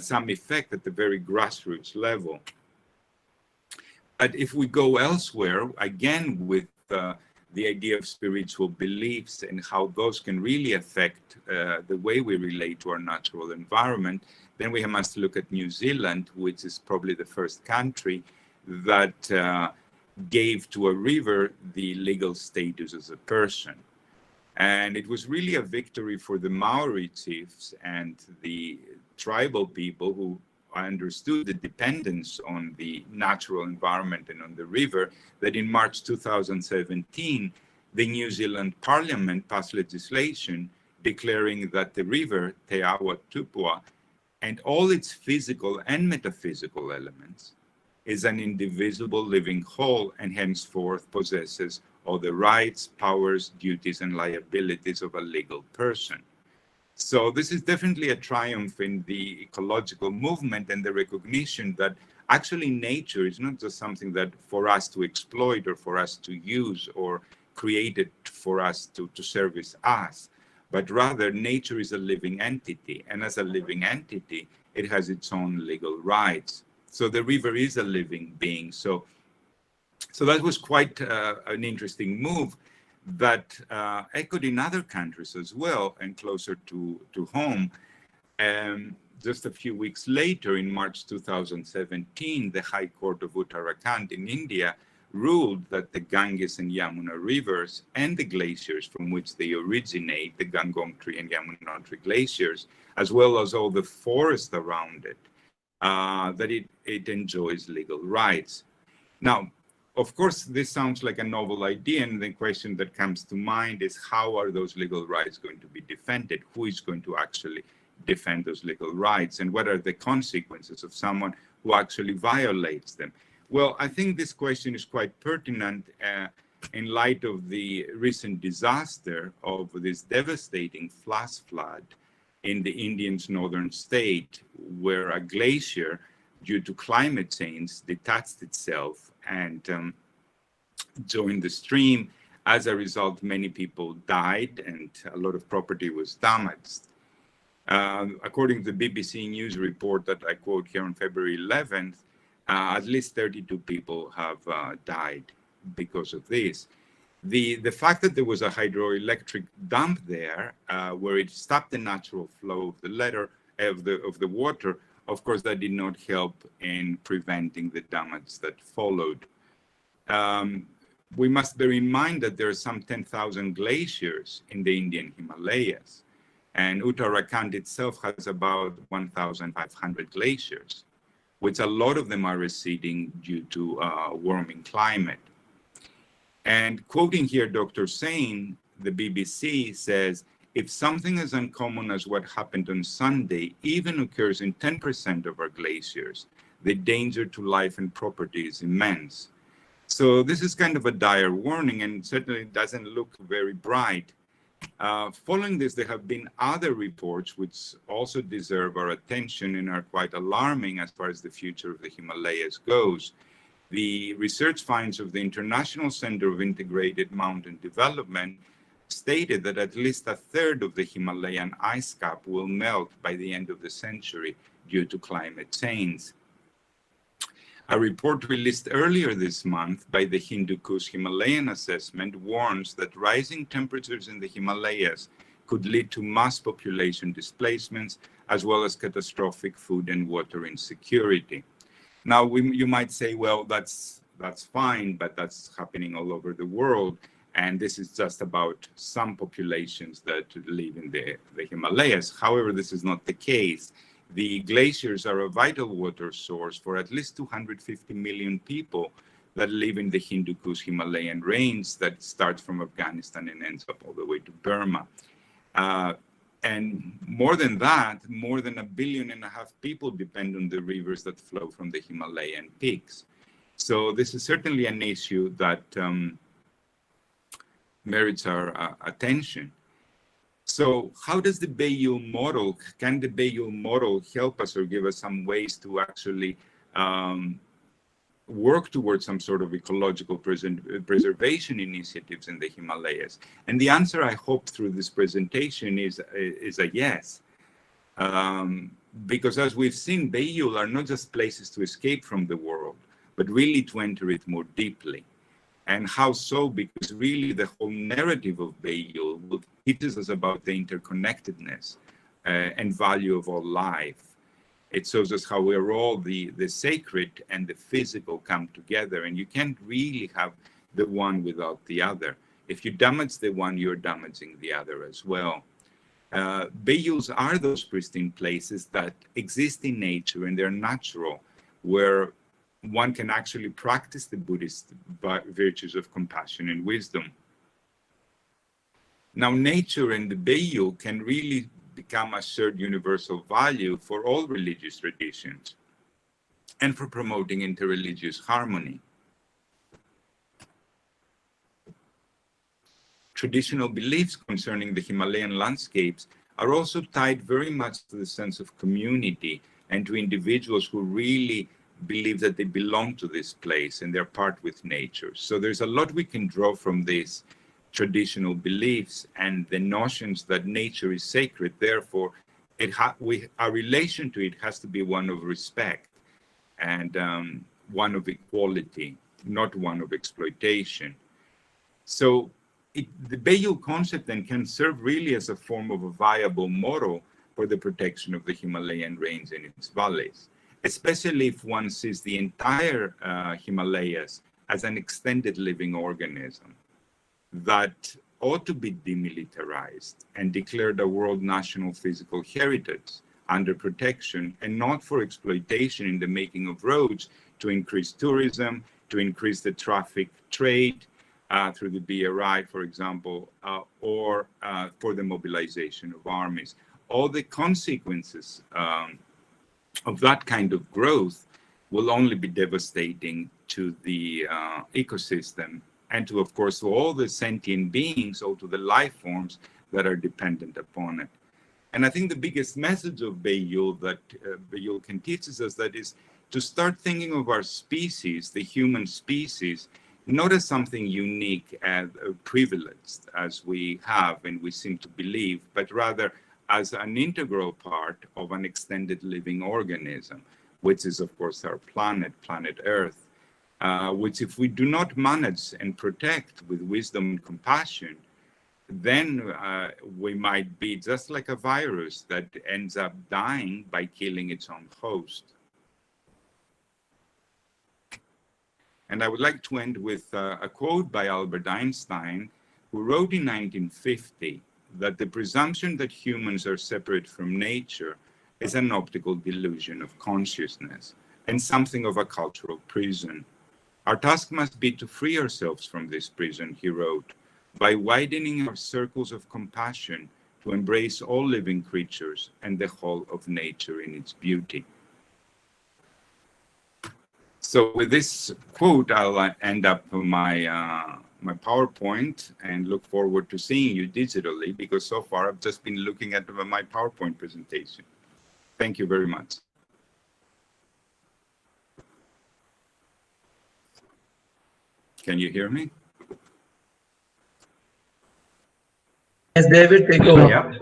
some effect at the very grassroots level. But if we go elsewhere, again with the idea of spiritual beliefs and how those can really affect the way we relate to our natural environment, then we must look at New Zealand, which is probably the first country that gave to a river the legal status as a person. And it was really a victory for the Maori chiefs and the tribal people who understood the dependence on the natural environment and on the river, that in March 2017, the New Zealand Parliament passed legislation declaring that the river Te Awa Tupua and all its physical and metaphysical elements is an indivisible living whole and henceforth possesses all the rights, powers, duties, and liabilities of a legal person. So this is definitely a triumph in the ecological movement and the recognition that actually nature is not just something that for us to exploit or for us to use or created for us to service us, but rather nature is a living entity. And as a living entity, it has its own legal rights. So the river is a living being. So that was quite an interesting move that echoed in other countries as well and closer to home. Just a few weeks later, in March 2017, the High Court of Uttarakhand in India ruled that the Ganges and Yamuna rivers and the glaciers from which they originate, the Gangotri and Yamunotri glaciers, as well as all the forest around it, that it enjoys legal rights. Now, of course, this sounds like a novel idea, and the question that comes to mind is how are those legal rights going to be defended? Who is going to actually defend those legal rights? And what are the consequences of someone who actually violates them? Well, I think this question is quite pertinent in light of the recent disaster of this devastating flash flood in the Indian's northern state, where a glacier, due to climate change, detached itself and joined the stream. As a result, many people died and a lot of property was damaged. According to the BBC News report that I quote here on February 11th, at least 32 people have died because of this. The fact that there was a hydroelectric dump there, where it stopped the natural flow of the water, of course, that did not help in preventing the damage that followed. We must bear in mind that there are some 10,000 glaciers in the Indian Himalayas, and Uttarakhand itself has about 1,500 glaciers, which a lot of them are receding due to warming climate. And quoting here Dr. Sain, the BBC says, if something as uncommon as what happened on Sunday even occurs in 10% of our glaciers, the danger to life and property is immense. So this is kind of a dire warning and certainly doesn't look very bright. Following this, there have been other reports which also deserve our attention and are quite alarming as far as the future of the Himalayas goes. The research finds of the International Center of Integrated Mountain Development stated that at least a third of the Himalayan ice cap will melt by the end of the century due to climate change. A report released earlier this month by the Hindu Kush Himalayan Assessment warns that rising temperatures in the Himalayas could lead to mass population displacements as well as catastrophic food and water insecurity. Now, you might say, well, that's fine, but that's happening all over the world. And this is just about some populations that live in the Himalayas. However, this is not the case. The glaciers are a vital water source for at least 250 million people that live in the Hindu Kush Himalayan range that starts from Afghanistan and ends up all the way to Burma. And more than that, more than 1.5 billion people depend on the rivers that flow from the Himalayan peaks. So this is certainly an issue that merits our attention. So how does the Bayeux model, can the Bayeux model help us or give us some ways to actually work towards some sort of ecological preservation initiatives in the Himalayas? And the answer, I hope, through this presentation is a yes. Because as we've seen, Bayeux are not just places to escape from the world, but really to enter it more deeply. And how so? Because really the whole narrative of Bayeux teaches us about the interconnectedness and value of all life. It shows us how we're all the sacred and the physical come together, and you can't really have the one without the other. If you damage the one, you're damaging the other as well. Bayous are those pristine places that exist in nature and they're natural, where one can actually practice the Buddhist virtues of compassion and wisdom. Now, nature and the Bayou can really become a shared universal value for all religious traditions and for promoting interreligious harmony. Traditional beliefs concerning the Himalayan landscapes are also tied very much to the sense of community and to individuals who really believe that they belong to this place and they're part with nature. So there's a lot we can draw from these traditional beliefs and the notions that nature is sacred. Therefore, our relation to it has to be one of respect and one of equality, not one of exploitation. So the Bayou concept then can serve really as a form of a viable model for the protection of the Himalayan range and its valleys, especially if one sees the entire Himalayas as an extended living organism that ought to be demilitarized and declared a world national physical heritage under protection and not for exploitation in the making of roads to increase tourism, to increase the traffic trade, through the BRI, for example, or for the mobilization of armies. All the consequences of that kind of growth will only be devastating to the ecosystem and to, of course, to all the sentient beings or to the life forms that are dependent upon it. And I think the biggest message of Bayou that Bayou can teach us that is to start thinking of our species, the human species, not as something unique and privileged as we have and we seem to believe, but rather as an integral part of an extended living organism, which is, of course, our planet Earth, which if we do not manage and protect with wisdom and compassion, then we might be just like a virus that ends up dying by killing its own host. And I would like to end with a quote by Albert Einstein, who wrote in 1950 that the presumption that humans are separate from nature is an optical delusion of consciousness and something of a cultural prison. Our task must be to free ourselves from this prison, he wrote, by widening our circles of compassion to embrace all living creatures and the whole of nature in its beauty. So with this quote, I'll end up my my PowerPoint and look forward to seeing you digitally, because so far I've just been looking at my PowerPoint presentation. Thank you very much. Can you hear me? Yes, David, take over. Yeah.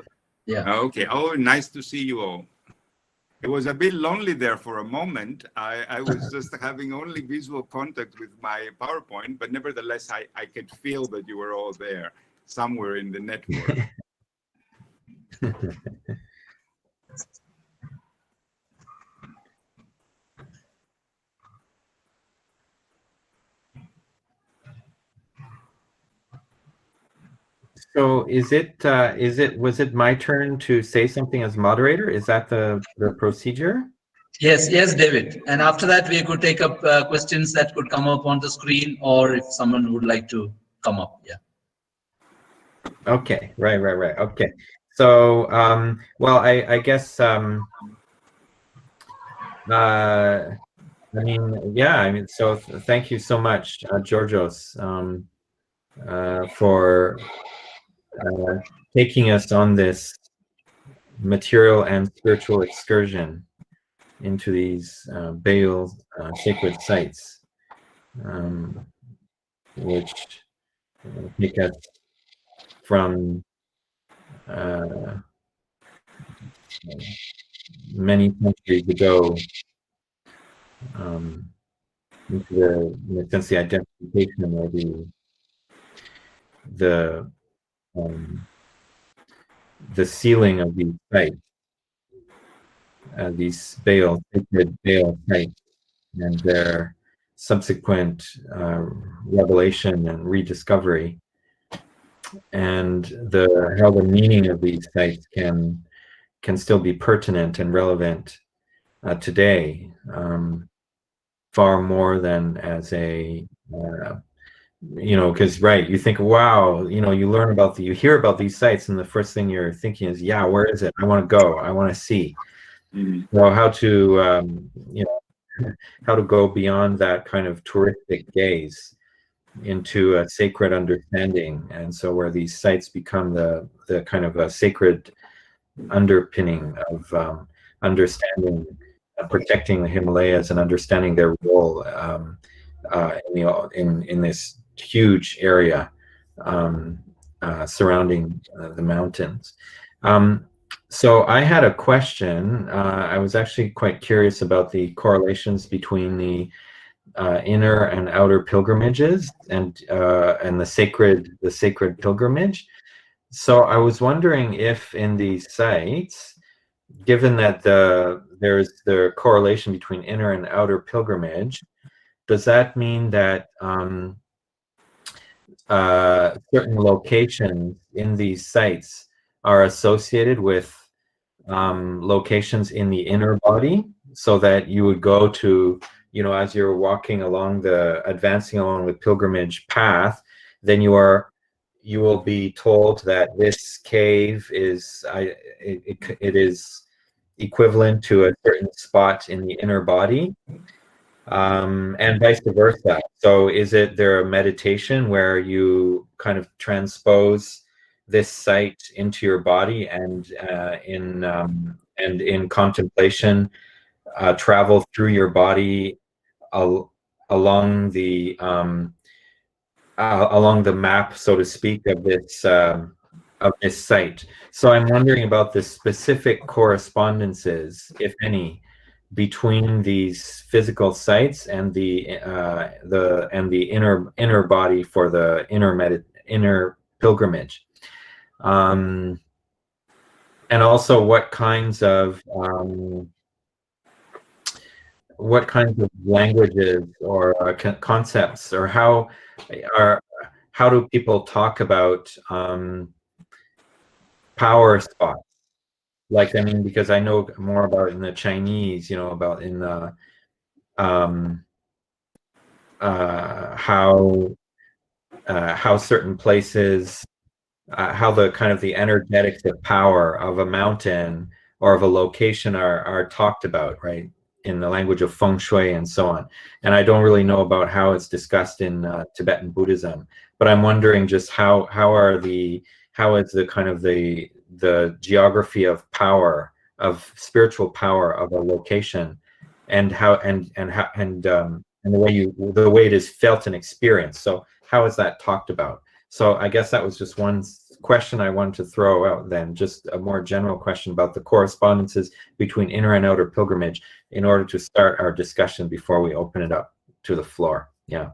Yeah. Okay. Oh, nice to see you all. It was a bit lonely there for a moment. I was just having only visual contact with my PowerPoint, but nevertheless, I could feel that you were all there somewhere in the network. So was it my turn to say something as moderator? Is that the procedure? Yes, David. And after that, we could take up questions that could come up on the screen, or if someone would like to come up. Yeah. Okay, right. Okay. So, well, I guess, I mean, so thank you so much, Georgios, for taking us on this material and spiritual excursion into these Bayou sacred sites, which take us from many centuries ago into in a sense, the identification or the sealing of these sites, these sacred Bayou sites, and their subsequent revelation and rediscovery and how the meaning of these sites can still be pertinent and relevant today, far more than as a because you think, wow, you hear about these sites, and the first thing you're thinking is, yeah, where is it? I want to go. I want to see. Well, how to how to go beyond that kind of touristic gaze into a sacred understanding, and so where these sites become the kind of a sacred underpinning of understanding, protecting the Himalayas and understanding their role in this huge area surrounding the mountains. So I had a question. I was actually quite curious about the correlations between the inner and outer pilgrimages and the sacred pilgrimage. So I was wondering if in these sites, given that there's the correlation between inner and outer pilgrimage, does that mean that certain locations in these sites are associated with locations in the inner body, so that you would go to, as you're walking along advancing along the pilgrimage path, then you will be told that this cave is it is equivalent to a certain spot in the inner body, and vice versa. So is there a meditation where you kind of transpose this site into your body, and in contemplation travel through your body along the map, so to speak, of this site? So I'm wondering about the specific correspondences, if any, between these physical sites and the inner body for the inner pilgrimage, and also what kinds of languages or concepts, or how do people talk about power spots? Because I know more about in the Chinese, about in the how certain places, how the kind of the energetics of power of a mountain or of a location are talked about, right, in the language of feng shui and so on. And I don't really know about how it's discussed in Tibetan Buddhism, but I'm wondering just how is the kind of the geography of power, of spiritual power of a location, and how and the way it is felt and experienced. So how is that talked about? So I guess that was just one question I wanted to throw out then, just a more general question about the correspondences between inner and outer pilgrimage, in order to start our discussion before we open it up to the floor. Yeah.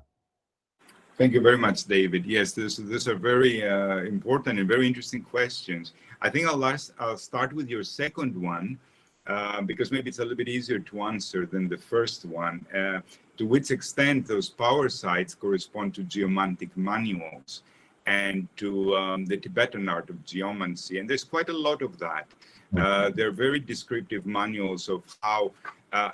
Thank you very much, David. Yes, these are very important and very interesting questions. I think I'll start with your second one, because maybe it's a little bit easier to answer than the first one. To which extent those power sites correspond to geomantic manuals and to the Tibetan art of geomancy. And there's quite a lot of that. They're very descriptive manuals of how,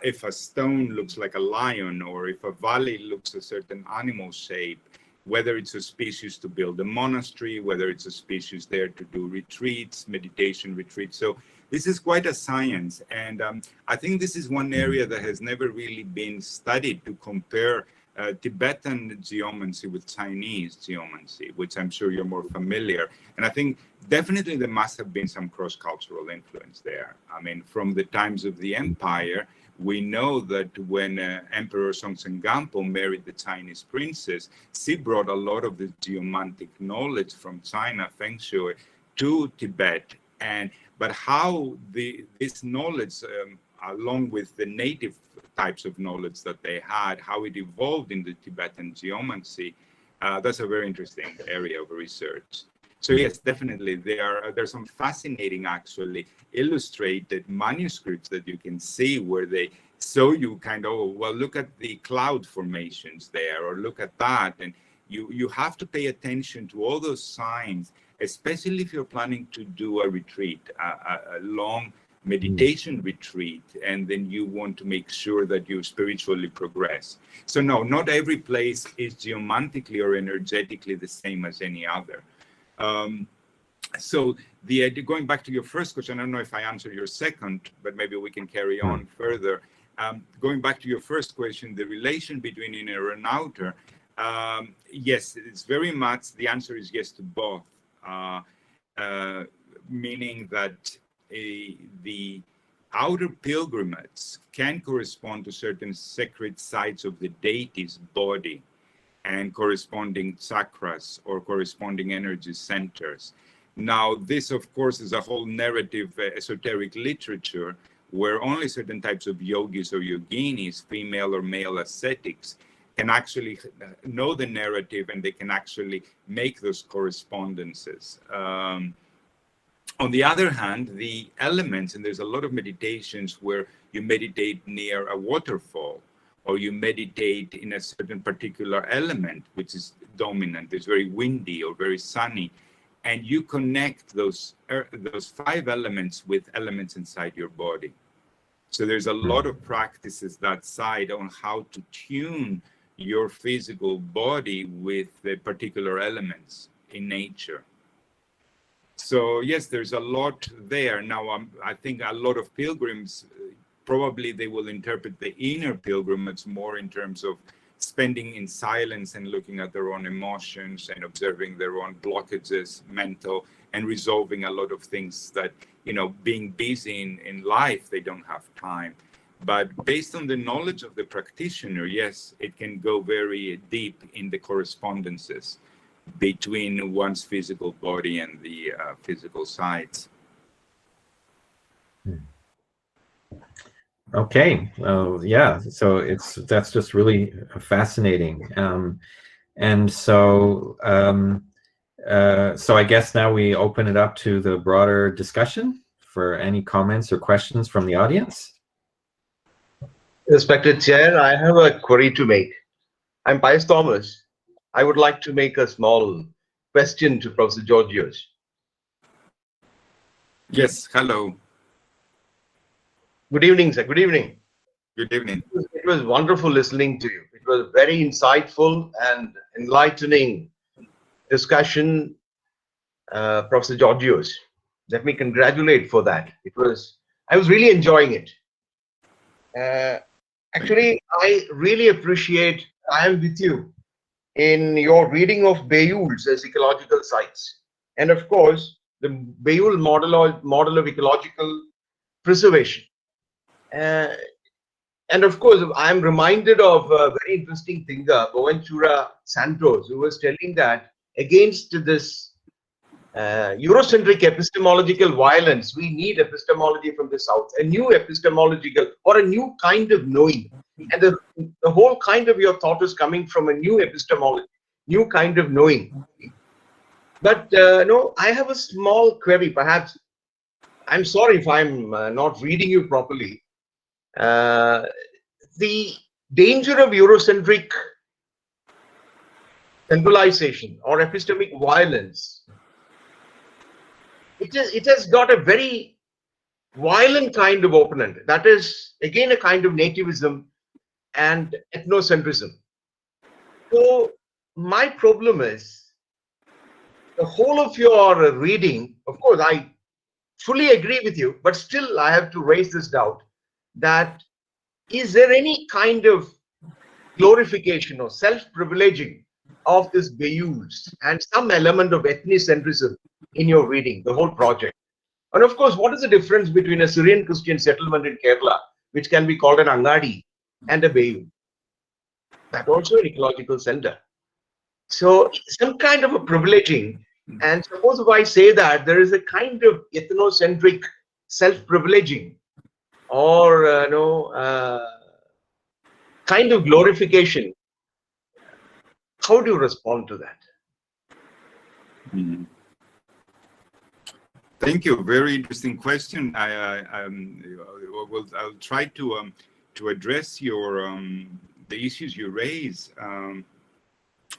if a stone looks like a lion, or if a valley looks a certain animal shape, whether it's auspicious to build a monastery, whether it's auspicious there to do retreats, meditation retreats. So this is quite a science. And I think this is one area that has never really been studied, to compare Tibetan geomancy with Chinese geomancy, which I'm sure you're more familiar. And I think definitely there must have been some cross-cultural influence there. I mean, from the times of the empire, we know that when Emperor Songtsen Gampo married the Chinese princess, she brought a lot of the geomantic knowledge from China, Feng Shui, to Tibet. But how this knowledge, along with the native types of knowledge that they had, how it evolved in the Tibetan geomancy, that's a very interesting area of research. So yes, definitely, there's some fascinating, actually, illustrated manuscripts that you can see where they show you kind of, well, look at the cloud formations there, or look at that, and You have to pay attention to all those signs, especially if you're planning to do a retreat, a long meditation retreat, and then you want to make sure that you spiritually progress. So no, not every place is geomantically or energetically the same as any other. So the idea, going back to your first question, I don't know if I answered your second, but maybe we can carry on further. Going back to your first question, the relation between inner and outer, yes, it's very much, the answer is yes to both, meaning that the outer pilgrimages can correspond to certain sacred sites of the deity's body and corresponding chakras or corresponding energy centers. Now, this, of course, is a whole narrative esoteric literature where only certain types of yogis or yoginis, female or male ascetics, can actually know the narrative, and they can actually make those correspondences. On the other hand, the elements, and there's a lot of meditations where you meditate near a waterfall, or you meditate in a certain particular element, which is dominant, it's very windy or very sunny, and you connect those 5 elements with elements inside your body. So there's a lot of practices that side on how to tune your physical body with the particular elements in nature. So yes, there's a lot there. Now, I think a lot of pilgrims, probably they will interpret the inner pilgrimage more in terms of spending in silence and looking at their own emotions and observing their own blockages, mental, and resolving a lot of things that, you know, being busy in life, they don't have time. But based on the knowledge of the practitioner, yes, it can go very deep in the correspondences between one's physical body and the physical sides. Okay. Yeah. So that's just really fascinating. And so I guess now we open it up to the broader discussion for any comments or questions from the audience. Respected Chair, I have a query to make. I'm Pius Thomas. I would like to make a small question to Professor Georgios. Yes, hello. Good evening, sir. Good evening. Good evening. It was wonderful listening to you. It was very insightful and enlightening discussion, Professor Georgios. Let me congratulate for that. I was really enjoying it. Actually, I really appreciate, I am with you in your reading of Bayul's as ecological sites. And of course, the Bayul model of ecological preservation. And of course, I'm reminded of a very interesting thinker, Boaventura Santos, who was telling that against this Eurocentric epistemological violence, we need epistemology from the South, a new epistemological or a new kind of knowing. And the whole kind of your thought is coming from a new epistemology, new kind of knowing. But no, I have a small query, perhaps. I'm sorry if I'm not reading you properly. The danger of Eurocentric centralization or epistemic violence, it has got a very violent kind of opponent. That is, again, a kind of nativism and ethnocentrism. So my problem is, the whole of your reading, of course, I fully agree with you, but still I have to raise this doubt that is there any kind of glorification or self-privileging of this Bayul's and some element of ethnocentrism in your reading, the whole project? And of course, what is the difference between a Syrian Christian settlement in Kerala, which can be called an Angadi, and a Bayul? That also an ecological center. So some kind of a privileging, and suppose if I say that there is a kind of ethnocentric self-privileging or kind of glorification, how do you respond to that? Mm-hmm. Thank you. Very interesting question. I'll try to address your the issues you raise.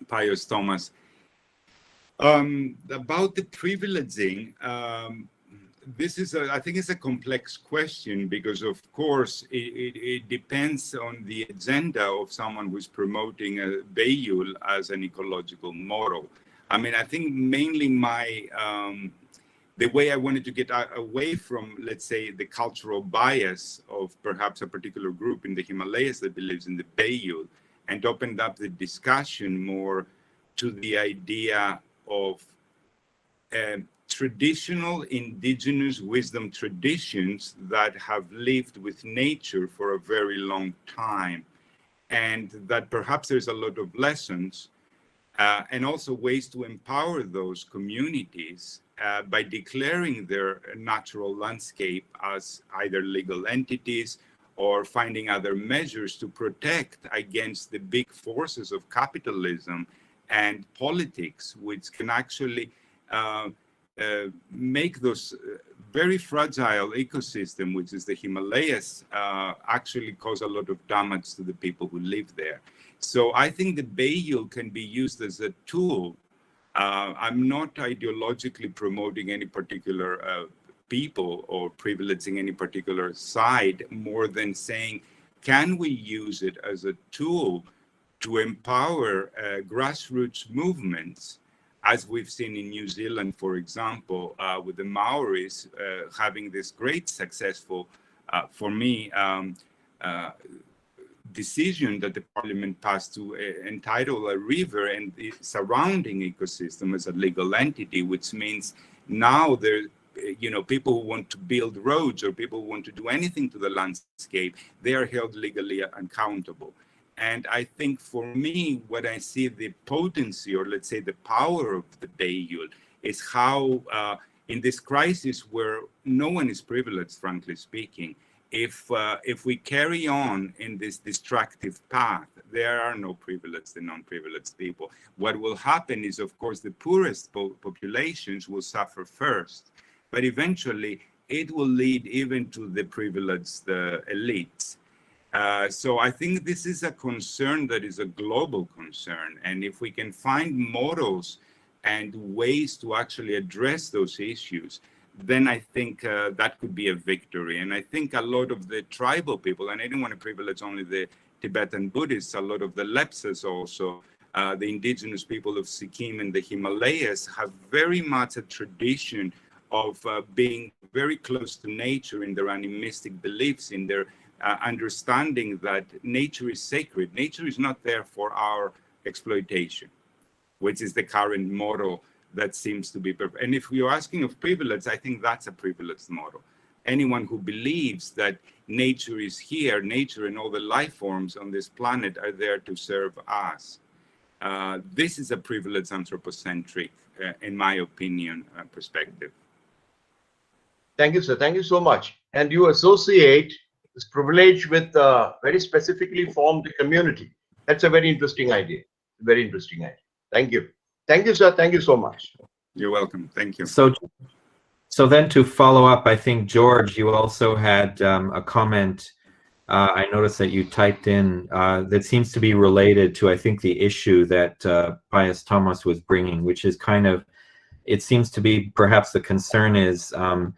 Pius Thomas. About the privileging, this is, I think it's a complex question because, of course, it depends on the agenda of someone who's promoting a Bayul as an ecological model. I mean, I think mainly the way I wanted to get away from, let's say, the cultural bias of perhaps a particular group in the Himalayas that believes in the Bayul, and opened up the discussion more to the idea of traditional indigenous wisdom traditions that have lived with nature for a very long time, and that perhaps there's a lot of lessons and also ways to empower those communities by declaring their natural landscape as either legal entities or finding other measures to protect against the big forces of capitalism and politics, which can actually make those very fragile ecosystem, which is the Himalayas, actually cause a lot of damage to the people who live there. So I think the Bayul can be used as a tool. I'm not ideologically promoting any particular people or privileging any particular side, more than saying, can we use it as a tool to empower grassroots movements, as we've seen in New Zealand, for example, with the Maoris having this great successful, for me, decision that the parliament passed to entitle a river and the surrounding ecosystem as a legal entity, which means now there, people who want to build roads or people who want to do anything to the landscape, they are held legally accountable. And I think for me, what I see the potency, or let's say the power of the Bayul, is how in this crisis where no one is privileged, frankly speaking, if we carry on in this destructive path, there are no privileged and non-privileged people. What will happen is, of course, the poorest populations will suffer first, but eventually it will lead even to the privileged elites. So I think this is a concern that is a global concern. And if we can find models and ways to actually address those issues, then I think that could be a victory. And I think a lot of the tribal people, and I don't want to privilege only the Tibetan Buddhists, a lot of the Lepsas also, the indigenous people of Sikkim and the Himalayas have very much a tradition of being very close to nature in their animistic beliefs, in their understanding that nature is sacred. Nature is not there for our exploitation, which is the current model that seems to be perfect. And if you're asking of privilege, I think that's a privileged model. Anyone who believes that nature is here, nature and all the life forms on this planet are there to serve us. This is a privileged anthropocentric, in my opinion, perspective. Thank you, sir. Thank you so much. And you associate this privilege with very specifically formed community. That's a very interesting idea. Very interesting idea. Thank you. Thank you, sir. Thank you so much. You're welcome. Thank you. So then to follow up, I think, George, you also had a comment. I noticed that you typed in that seems to be related to, I think, the issue that Pius Thomas was bringing, which is kind of, it seems to be perhaps the concern is in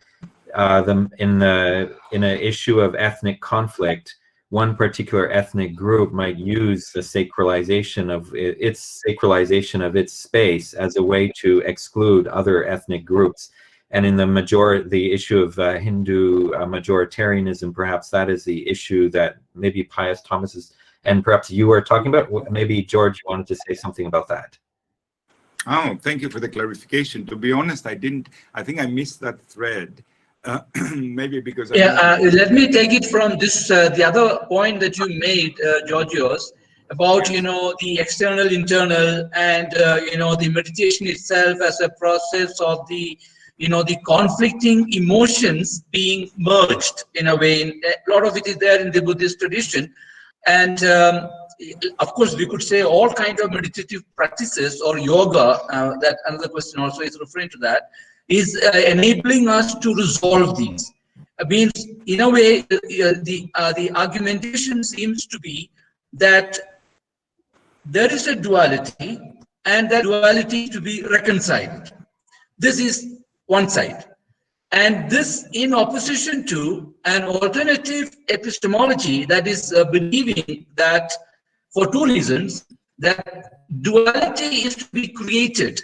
an issue of ethnic conflict, one particular ethnic group might use the sacralization of its space as a way to exclude other ethnic groups. And in the issue of Hindu majoritarianism, perhaps that is the issue that maybe Pius Thomas is, and perhaps you were talking about. Maybe George, you wanted to say something about that. Oh, thank you for the clarification. To be honest, I think I missed that thread. Maybe because let me take it from this the other point that you made, Georgios, about the external, internal, and the meditation itself as a process of the the conflicting emotions being merged in a way. A lot of it is there in the Buddhist tradition, and of course we could say all kinds of meditative practices or yoga. That another question also is referring to that. Is enabling us to resolve these. Means, in a way, the argumentation seems to be that there is a duality, and that duality to be reconciled. This is one side. And this in opposition to an alternative epistemology that is believing that, for two reasons, that duality is to be created,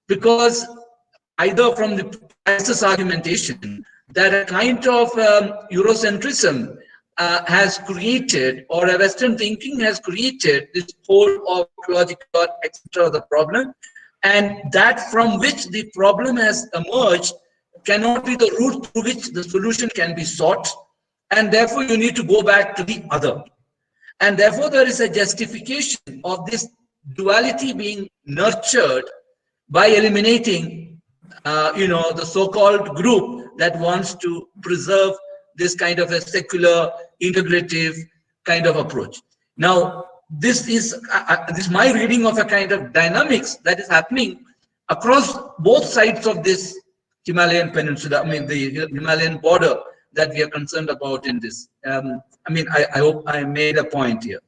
because either from the Price's argumentation that a kind of Eurocentrism has created, or a Western thinking has created this whole of ecological, etc. the problem, and that from which the problem has emerged cannot be the route through which the solution can be sought, and therefore you need to go back to the other. And therefore there is a justification of this duality being nurtured by eliminating the so-called group that wants to preserve this kind of a secular, integrative kind of approach. Now, this is my reading of a kind of dynamics that is happening across both sides of this Himalayan peninsula, the Himalayan border that we are concerned about in this. I hope I made a point here.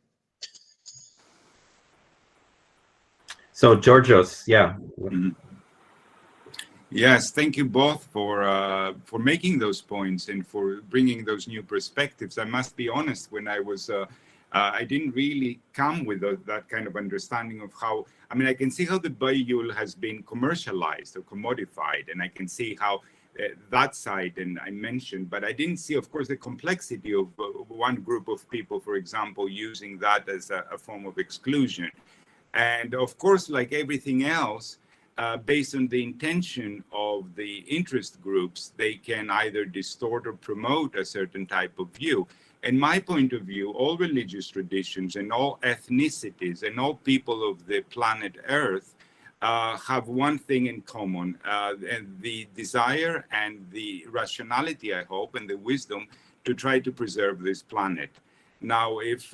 So, Georgios, yeah. Mm-hmm. Yes, thank you both for making those points and for bringing those new perspectives. I must be honest, when I was, I didn't really come with that kind of understanding of how, I can see how the Bayul has been commercialized or commodified, and I can see how that side, and I mentioned, but I didn't see, of course, the complexity of one group of people, for example, using that as a form of exclusion. And of course, like everything else, based on the intention of the interest groups, they can either distort or promote a certain type of view. In my point of view, all religious traditions and all ethnicities and all people of the planet Earth have one thing in common, and the desire and the rationality, I hope, and the wisdom to try to preserve this planet. Now, if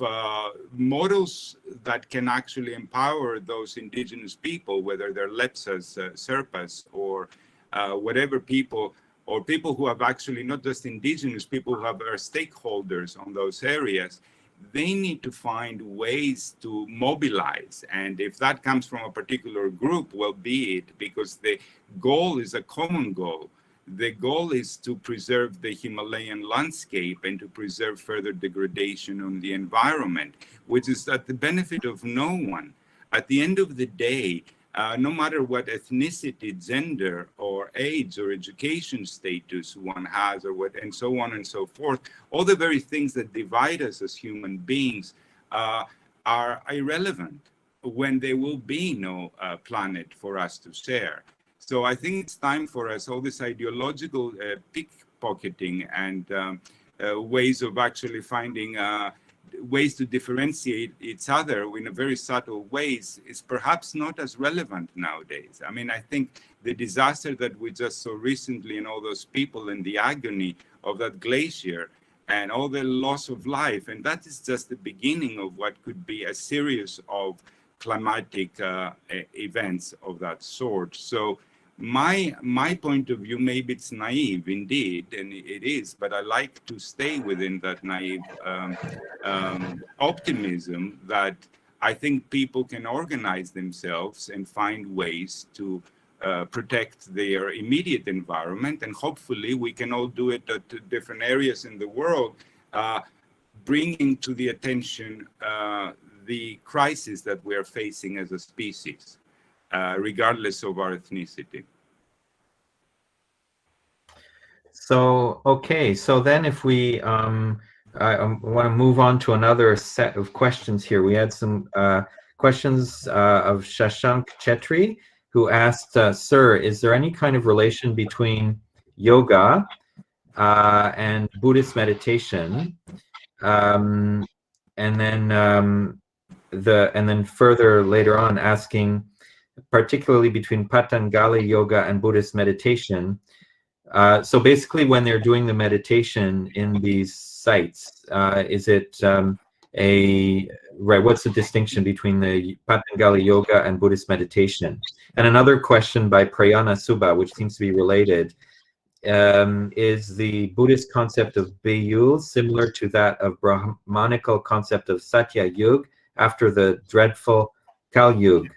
models that can actually empower those indigenous people, whether they're Lepsas, Sherpas, or whatever people, or people who have actually not just indigenous, people who are stakeholders on those areas, they need to find ways to mobilize. And if that comes from a particular group, well, be it, because the goal is a common goal. The goal is to preserve the Himalayan landscape and to preserve further degradation on the environment, which is at the benefit of no one. At the end of the day, no matter what ethnicity, gender, or age, or education status one has, or what, and so on and so forth, all the very things that divide us as human beings are irrelevant when there will be no planet for us to share. So I think it's time for us, all this ideological pickpocketing and ways of actually finding ways to differentiate each other in a very subtle ways is perhaps not as relevant nowadays. I think the disaster that we just saw recently and all those people and the agony of that glacier and all the loss of life, and that is just the beginning of what could be a series of climatic events of that sort. So my point of view, maybe it's naive indeed, and it is, but I like to stay within that naive optimism that I think people can organize themselves and find ways to protect their immediate environment, and hopefully we can all do it at different areas in the world, bringing to the attention the crisis that we are facing as a species. Regardless of our ethnicity. So, okay, so then if we, I want to move on to another set of questions here. We had some questions of Shashank Chetri, who asked, Sir, is there any kind of relation between yoga and Buddhist meditation? And then further later on asking, particularly between Patanjali yoga and Buddhist meditation. So basically when they're doing the meditation in these sites, is it what's the distinction between the Patanjali yoga and Buddhist meditation? And another question by Prayana Subha, which seems to be related, is the Buddhist concept of Bayul similar to that of Brahmanical concept of Satya Yuga after the dreadful Kali Yuga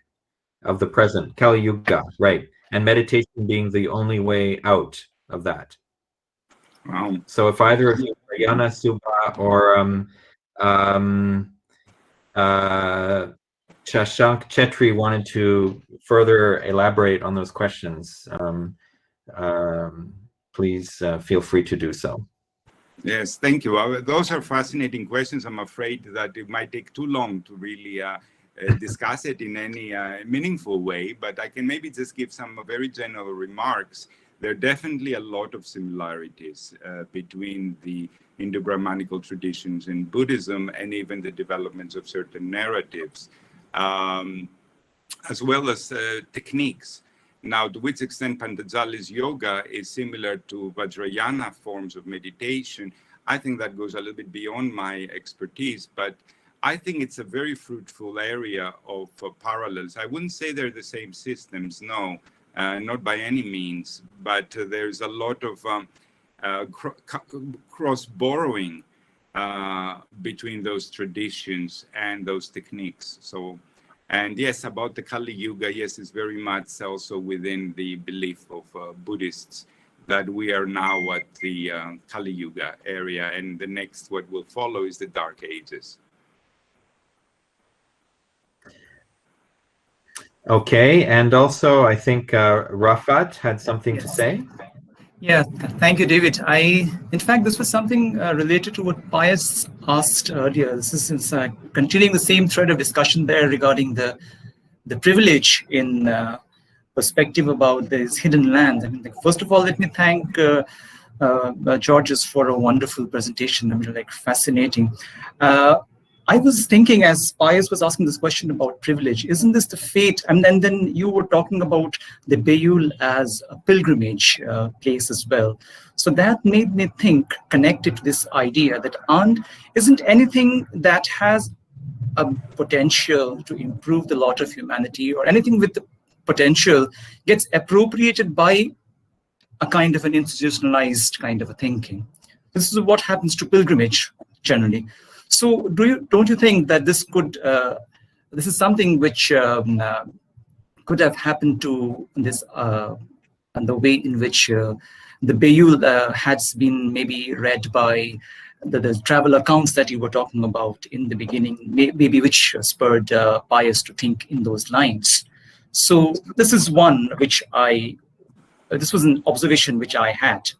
of the present, Kali Yuga, right? And meditation being the only way out of that. Wow. So if either of you, Yana, Subha, or Shashank Chetri wanted to further elaborate on those questions, please feel free to do so. Yes, thank you. Those are fascinating questions. I'm afraid that it might take too long to really discuss it in any meaningful way, but I can maybe just give some very general remarks. There are definitely a lot of similarities between the Indo-Brahmanical traditions in Buddhism and even the developments of certain narratives, as well as techniques. Now, to which extent Patanjali's yoga is similar to Vajrayana forms of meditation, I think that goes a little bit beyond my expertise, but I think it's a very fruitful area of parallels. I wouldn't say they're the same systems, no, not by any means, but there's a lot of cross-borrowing between those traditions and those techniques. So. And yes, about the Kali Yuga, yes, it's very much also within the belief of Buddhists that we are now at the Kali Yuga area, and the next what will follow is the Dark Ages. Okay, and also I think Rafat had something to say. Yeah, thank you, David. In fact, this was something related to what Pius asked earlier. This is continuing the same thread of discussion there regarding the privilege in perspective about these hidden lands. I mean, first of all, let me thank Georges for a wonderful presentation. I mean, like, fascinating. I was thinking, as Pius was asking this question about privilege, isn't this the fate? And then you were talking about the Beul as a pilgrimage place as well. So that made me think, connected to this idea that isn't anything that has a potential to improve the lot of humanity, or anything with the potential, gets appropriated by a kind of an institutionalized kind of a thinking. This is what happens to pilgrimage generally. So don't you think that this is something which could have happened to this, and the way in which the Beul has been maybe read by the travel accounts that you were talking about in the beginning, maybe which spurred Pius to think in those lines. So this is one which this was an observation which I had.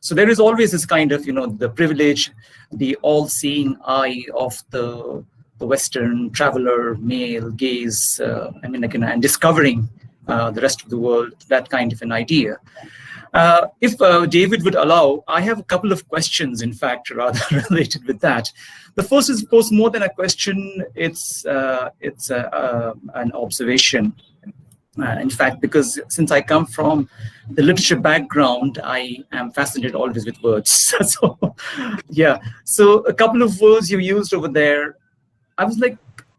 So there is always this kind of, the privilege, the all-seeing eye of the Western traveler, male gaze, and discovering the rest of the world, that kind of an idea. If David would allow, I have a couple of questions, in fact, rather related with that. The first is, of course, more than a question. It's an observation. In fact, because since I come from the literature background, I am fascinated always with words. So, yeah. So a couple of words you used over there, I was like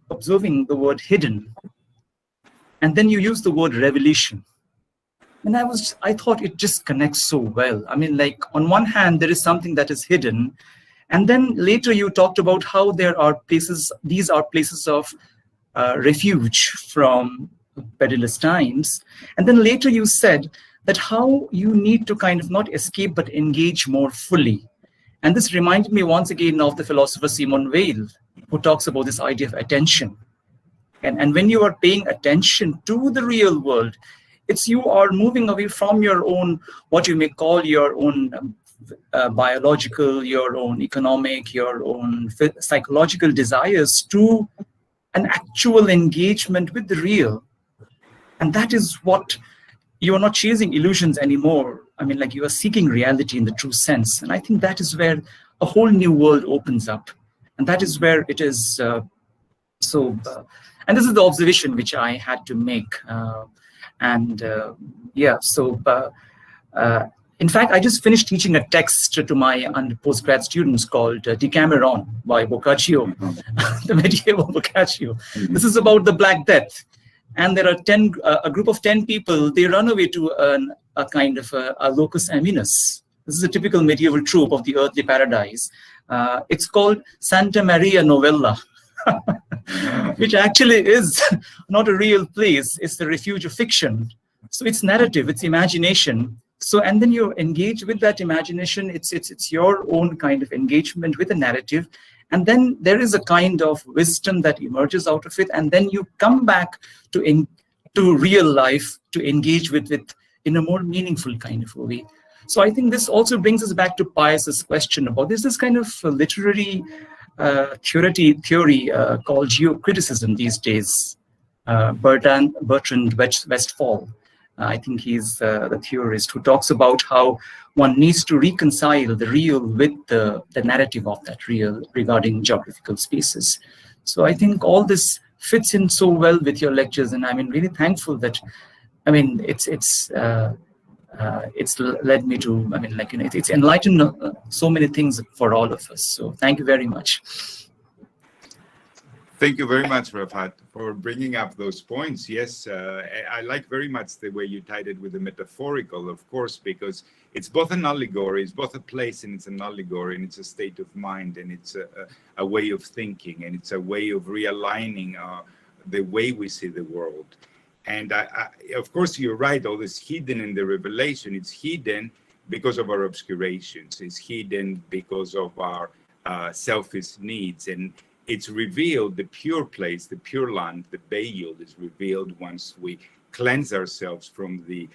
observing the word hidden. And then you used the word revelation. And I thought it just connects so well. I mean, like, on one hand, there is something that is hidden. And then later you talked about how there are places, these are places of refuge from perilous times. And then later you said that how you need to kind of not escape, but engage more fully. And this reminded me once again of the philosopher Simone Weil, who talks about this idea of attention. And when you are paying attention to the real world, you are moving away from your own, what you may call your own biological, your own economic, your own psychological desires, to an actual engagement with the real. And that is what, you are not chasing illusions anymore. I mean, like, you are seeking reality in the true sense. And I think that is where a whole new world opens up. And that is where it is and this is the observation which I had to make. In fact, I just finished teaching a text to my postgrad students called Decameron by Boccaccio, the medieval Boccaccio. This is about the Black Death. And there are a group of 10 people, they run away to a kind of a locus aminus. This is a typical medieval trope of the earthly paradise. It's called Santa Maria Novella. which actually is not a real place. It's the refuge of fiction. So it's narrative, it's imagination. So, and then you engage with that imagination. It's your own kind of engagement with the narrative. And then there is a kind of wisdom that emerges out of it. And then you come back to real life to engage with in a more meaningful kind of a way. So I think this also brings us back to Pius's question about this kind of literary theory called geocriticism these days. Bertrand Westphal, I think he's the theorist who talks about how one needs to reconcile the real with the narrative of that real regarding geographical spaces. So I think all this fits in so well with your lectures, and I'm really thankful that, it's led me to, it's enlightened so many things for all of us. So thank you very much. Thank you very much, Rafat, for bringing up those points. Yes, I like very much the way you tied it with the metaphorical, of course, because it's both an allegory, it's both a place and it's an allegory, and it's a state of mind, and it's a way of thinking, and it's a way of realigning the way we see the world. And of course, you're right, all this hidden in the revelation, it's hidden because of our obscurations, it's hidden because of our selfish needs, and it's revealed, the pure place, the pure land, the Bayul is revealed once we cleanse ourselves from the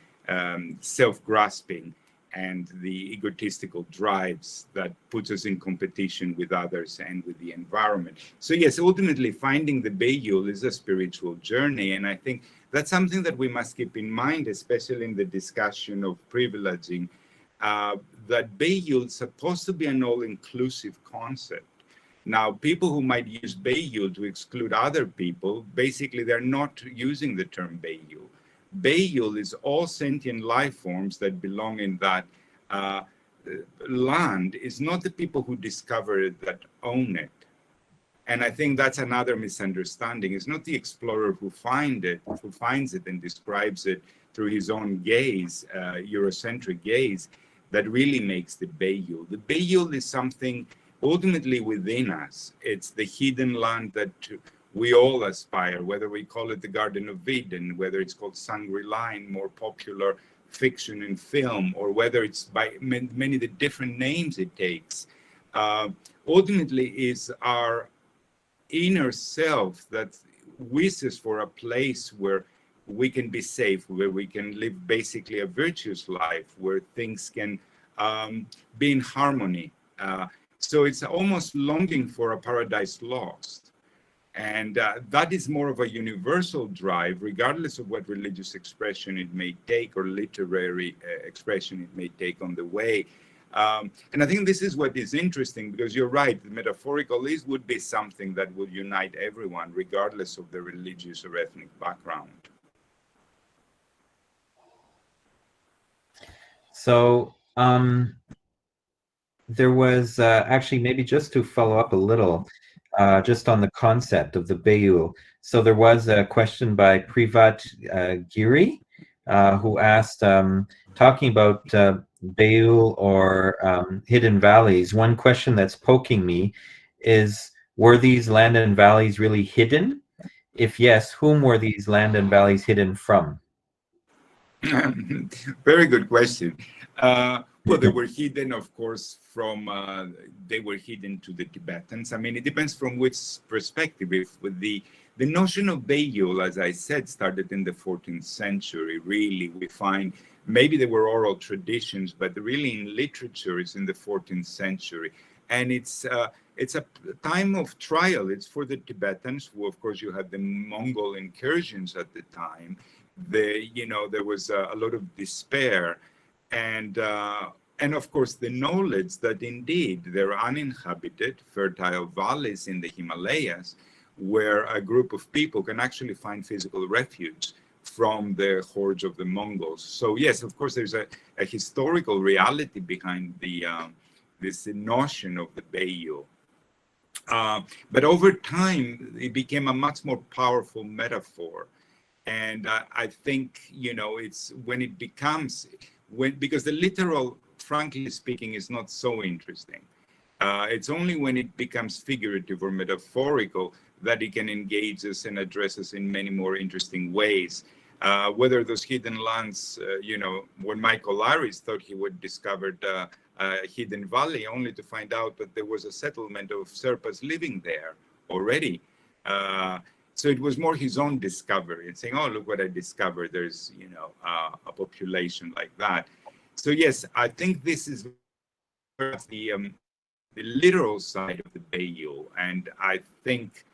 self-grasping and the egotistical drives that puts us in competition with others and with the environment. So yes, ultimately finding the Bayul is a spiritual journey, and I think that's something that we must keep in mind, especially in the discussion of privileging, that Bayul is supposed to be an all-inclusive concept. Now, people who might use Bayul to exclude other people, basically they're not using the term Bayul. Bayul is all sentient life forms that belong in that land. Is not the people who discover it that own it. And I think that's another misunderstanding. It's not the explorer who finds it and describes it through his own gaze, Eurocentric gaze, that really makes the Bayul. The Bayul is something ultimately within us. It's the hidden land that we all aspire, whether we call it the Garden of Eden, whether it's called Shangri-La in more popular fiction and film, or whether it's by many of the different names it takes. Ultimately is our inner self that wishes for a place where we can be safe, where we can live basically a virtuous life, where things can be in harmony. So it's almost longing for a paradise lost. And that is more of a universal drive, regardless of what religious expression it may take or literary expression it may take on the way. And I think this is what is interesting, because you're right, the metaphorical would be something that would unite everyone, regardless of their religious or ethnic background. So, there was actually, maybe just to follow up a little, just on the concept of the Bayul. So there was a question by Privat Giri, who asked, talking about Bayul or hidden valleys, one question that's poking me is, were these land and valleys really hidden? If yes, whom were these land and valleys hidden from? Very good question. Well, they were hidden, of course, they were hidden to the Tibetans. I mean, it depends from which perspective. If with the notion of Bayul, as I said, started in the 14th century, really, we find maybe there were oral traditions, but really in literature, it's in the 14th century. And it's a time of trial. It's for the Tibetans, who, of course, you had the Mongol incursions at the time. There was a lot of despair. And of course, the knowledge that indeed there are uninhabited, fertile valleys in the Himalayas where a group of people can actually find physical refuge from the hordes of the Mongols. So yes, of course, there's a historical reality behind this notion of the Bayul. But over time, it became a much more powerful metaphor. And I think, it's when it becomes... because the literal, frankly speaking, is not so interesting. It's only when it becomes figurative or metaphorical that it can engage us and address us in many more interesting ways. Whether those hidden lands, when Michael Laris thought he would discover a hidden valley, only to find out that there was a settlement of Sherpas living there already. So it was more his own discovery and saying, oh, look what I discovered. There's, a population like that. So yes, I think this is the literal side of the Bayou. And I think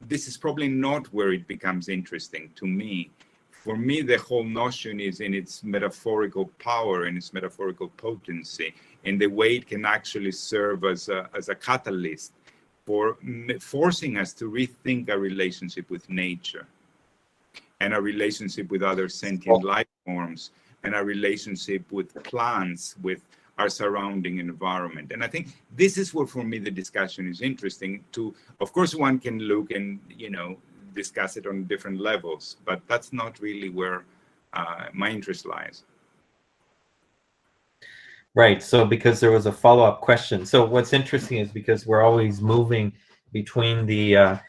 this is probably not where it becomes interesting to me. For me, the whole notion is in its metaphorical power and its metaphorical potency, and the way it can actually serve as a catalyst for forcing us to rethink our relationship with nature and our relationship with other sentient life forms and our relationship with plants, with our surrounding environment. And I think this is where, for me, the discussion is interesting. Of course, one can look and, discuss it on different levels, but that's not really where my interest lies. Right. So because there was a follow-up question. So what's interesting is because we're always moving between the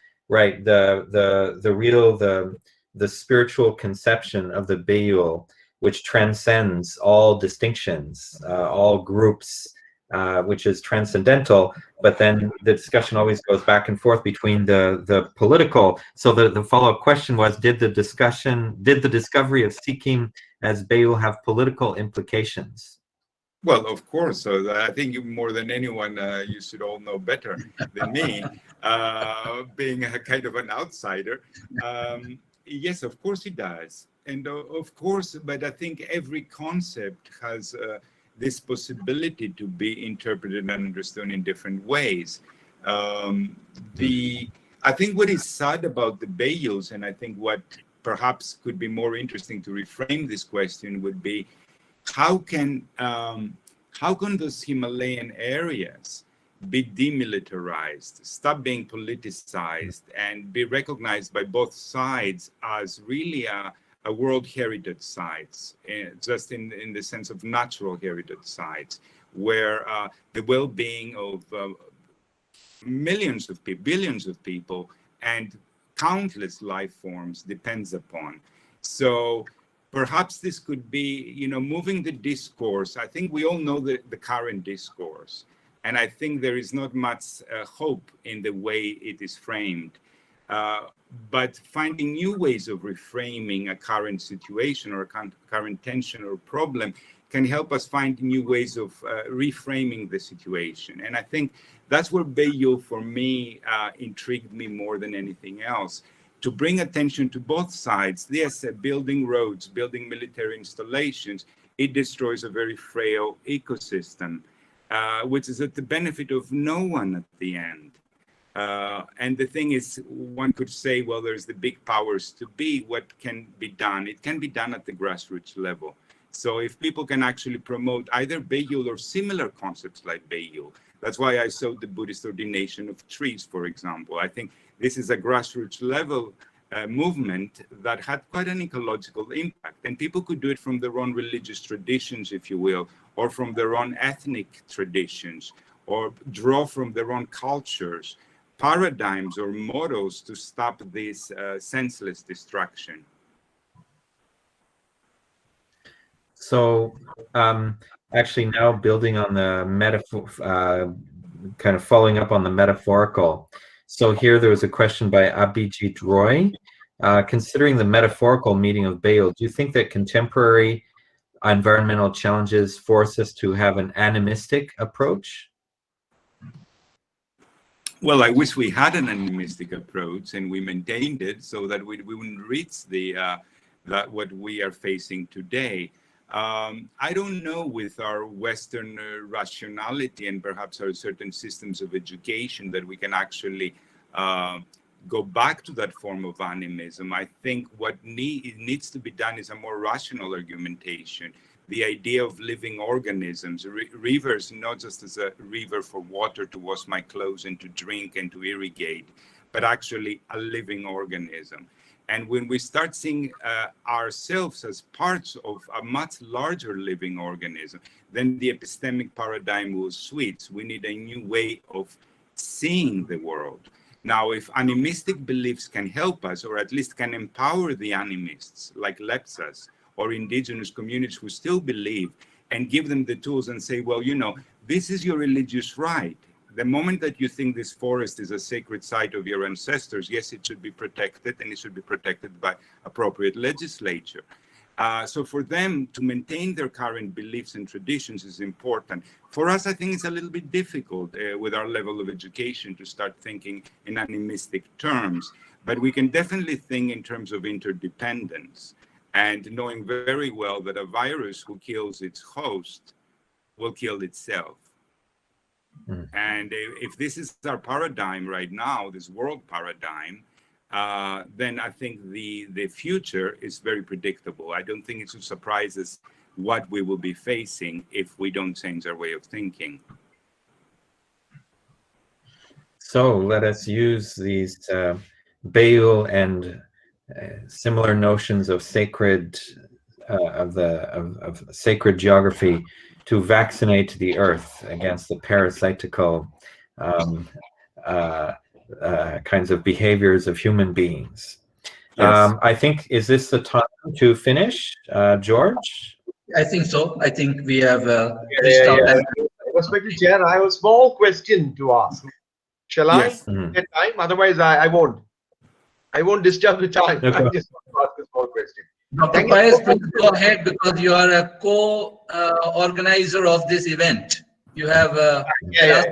spiritual conception of the Bayou, which transcends all distinctions, all groups, which is transcendental. But then the discussion always goes back and forth between the political. So the follow-up question was, did the discovery of Sikkim as Bayou have political implications? Well, of course. So I think you, more than anyone, you should all know better than me, being a kind of an outsider. Yes, of course it does. And of course, but I think every concept has this possibility to be interpreted and understood in different ways. I think what is sad about the Bayous, and I think what perhaps could be more interesting to reframe this question would be, how can those Himalayan areas be demilitarized, stop being politicized, and be recognized by both sides as really a World Heritage sites, just in the sense of natural heritage sites, where the well-being of millions of people, billions of people, and countless life forms depends upon. So perhaps this could be, moving the discourse. I think we all know the current discourse, and I think there is not much hope in the way it is framed. But finding new ways of reframing a current situation or a current tension or problem can help us find new ways of reframing the situation. And I think that's where Bayou, for me, intrigued me more than anything else. To bring attention to both sides. Yes, building roads, building military installations, it destroys a very frail ecosystem, which is at the benefit of no one at the end. And the thing is, one could say, well, there's the big powers to be. What can be done? It can be done at the grassroots level. So if people can actually promote either Bayou or similar concepts like Bayou, that's why I saw the Buddhist ordination of trees, for example. I think this is a grassroots level movement that had quite an ecological impact. And people could do it from their own religious traditions, if you will, or from their own ethnic traditions, or draw from their own cultures, paradigms or models to stop this senseless destruction. So actually now building on the metaphor, kind of following up on the metaphorical. So here there was a question by Abhijit Roy. Considering the metaphorical meaning of Bayou, do you think that contemporary environmental challenges force us to have an animistic approach? Well, I wish we had an animistic approach and we maintained it so that we wouldn't reach that what we are facing today. I don't know, with our Western rationality and perhaps our certain systems of education, that we can actually go back to that form of animism. I think what needs to be done is a more rational argumentation. The idea of living organisms, rivers, not just as a river for water to wash my clothes and to drink and to irrigate, but actually a living organism. And when we start seeing ourselves as parts of a much larger living organism, then the epistemic paradigm will switch. We need a new way of seeing the world. Now, if animistic beliefs can help us, or at least can empower the animists, like Lepsas or indigenous communities who still believe, and give them the tools and say, well, you know, this is your religious right. The moment that you think this forest is a sacred site of your ancestors, yes, it should be protected, and it should be protected by appropriate legislature. So for them to maintain their current beliefs and traditions is important. For us, I think it's a little bit difficult with our level of education to start thinking in animistic terms, but we can definitely think in terms of interdependence and knowing very well that a virus who kills its host will kill itself. And if this is our paradigm right now, this world paradigm, then I think the future is very predictable. I don't think it should surprise us what we will be facing if we don't change our way of thinking. So let us use these Bayul and similar notions of sacred of sacred geography to vaccinate the earth against the parasitical kinds of behaviors of human beings. Yes. I think, is this the time to finish, George? I think so. I think we have reached out. Respected Chair, I have a small question to ask. Shall Yes. I get time? Otherwise, I won't. I won't disturb the time. Okay. I just want to ask a small question. Dr. Pius, please go ahead because you are a co-organizer of this event. You have Yeah.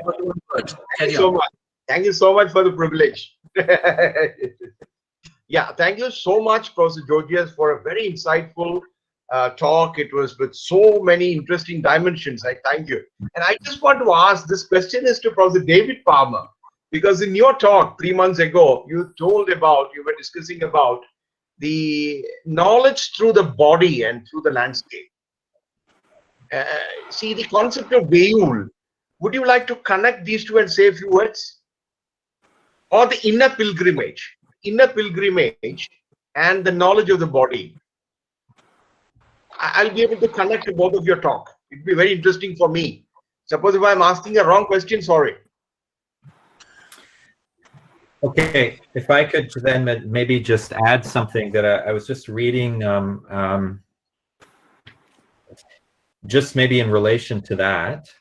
Thank you so much. Thank you so much for the privilege. Yeah, thank you so much, Professor Georgios, for a very insightful talk. It was with so many interesting dimensions. I thank you. And I just want to ask, this question is to Professor David Palmer, because in your talk 3 months ago, you were discussing about the knowledge through the body and through the landscape. See, the concept of Bayul, would you like to connect these two and say a few words? Or the inner pilgrimage and the knowledge of the body. I'll be able to connect to both of your talk. It'd be very interesting for me. Suppose if I'm asking a wrong question, sorry. Okay, if I could then maybe just add something that I was just reading, just maybe in relation to that.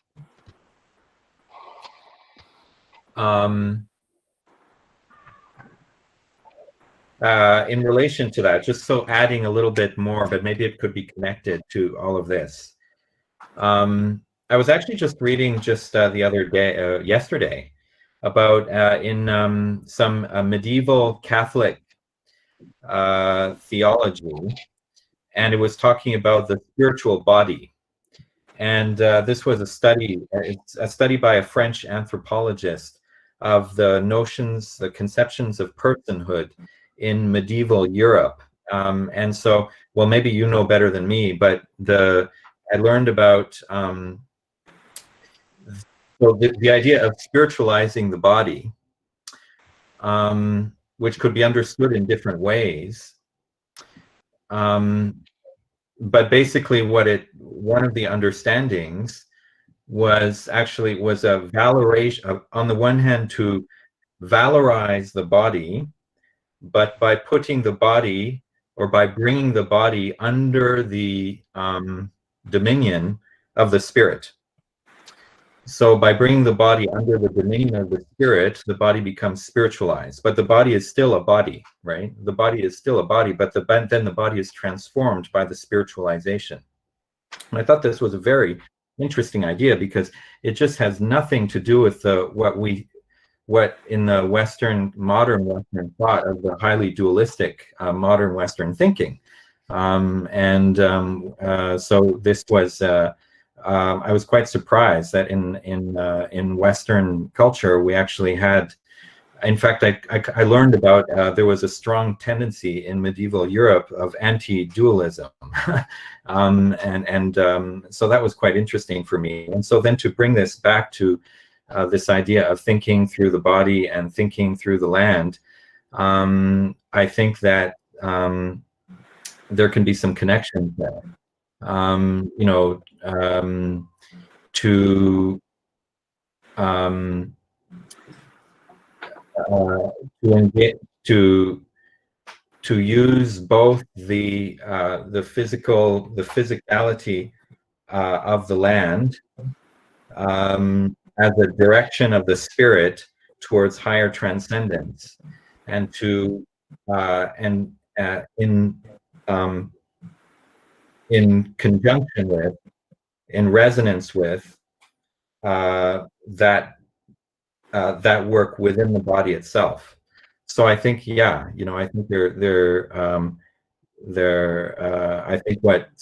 In relation to that, just so adding a little bit more, but maybe it could be connected to all of this. I was actually just reading just the other day, yesterday, about in some medieval Catholic theology, and it was talking about the spiritual body. And this was a study, it's a study by a French anthropologist of the notions, the conceptions of personhood in medieval Europe. And so, well, maybe you know better than me, but I learned about so the idea of spiritualizing the body, which could be understood in different ways. But basically one of the understandings was a valorization, on the one hand, to valorize the body, but by putting the body, or by bringing the body under the dominion of the spirit. So by bringing the body under the dominion of the spirit, the body becomes spiritualized. But the body is still a body, right? The body is still a body, but then the body is transformed by the spiritualization. And I thought this was a very interesting idea, because it just has nothing to do with what in the modern Western thought of the highly dualistic modern Western thinking. So this was, I was quite surprised that in Western culture, we actually had, in fact, I learned about, there was a strong tendency in medieval Europe of anti-dualism. So that was quite interesting for me. And so then to bring this back to this idea of thinking through the body and thinking through the land, I think that there can be some connections there. to use both the physicality of the land as a direction of the spirit towards higher transcendence, and to in conjunction with, in resonance with that work within the body itself. So I think, yeah, I think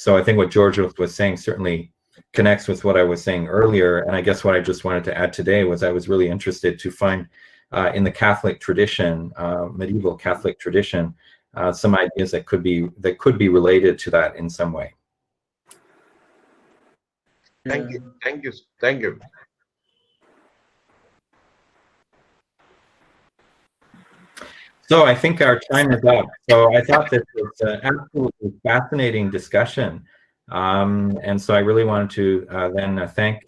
I think what George was saying certainly connects with what I was saying earlier. And I guess what I just wanted to add today was I was really interested to find in the Catholic tradition, medieval Catholic tradition, some ideas that could be related to that in some way. Thank you. Thank you. Thank you. So I think our time is up. So I thought this was an absolutely fascinating discussion. And so I really wanted to then thank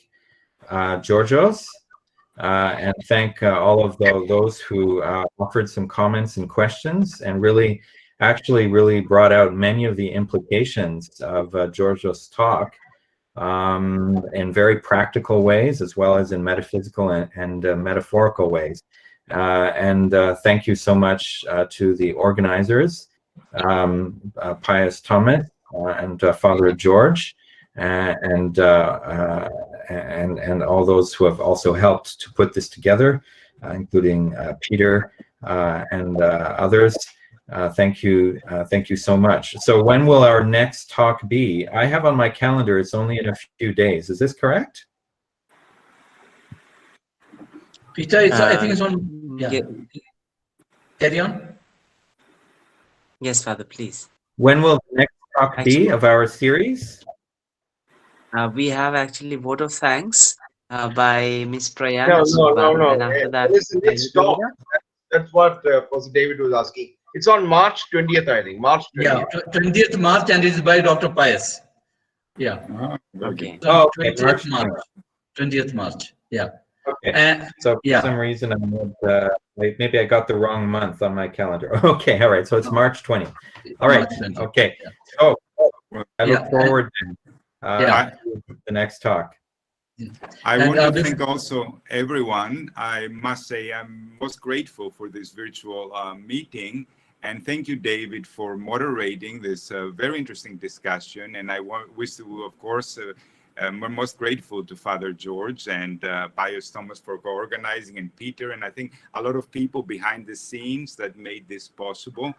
Georgios and thank all of those who offered some comments and questions, and really brought out many of the implications of Georgios' talk in very practical ways, as well as in metaphysical and metaphorical ways. And thank you so much to the organizers, Pius Thomas and Father George, and all those who have also helped to put this together, including Peter and others. Thank you so much. So when will our next talk be? I have on my calendar, it's only in a few days. Is this correct? Peter, I think it's on. Yeah. Carry on. Yes, Father, please. When will the next talk be of our series? We have actually vote of thanks by Miss Prayan. No. And after that, let's stop. That's what Professor David was asking. It's on March 20th, I think. March 20th. Yeah, 20th March, and it's by Dr. Pius. Yeah. Okay. So, 20th March. 20th March. Yeah. Okay. So for some reason, maybe I got the wrong month on my calendar. Okay. All right. So it's March 20th. All right. Okay. So I look forward to the next talk. I want to thank also everyone. I must say I'm most grateful for this virtual meeting. And thank you, David, for moderating this very interesting discussion. And I wish to, of course, we're most grateful to Father George and Pius Thomas for co-organizing, and Peter, and I think a lot of people behind the scenes that made this possible.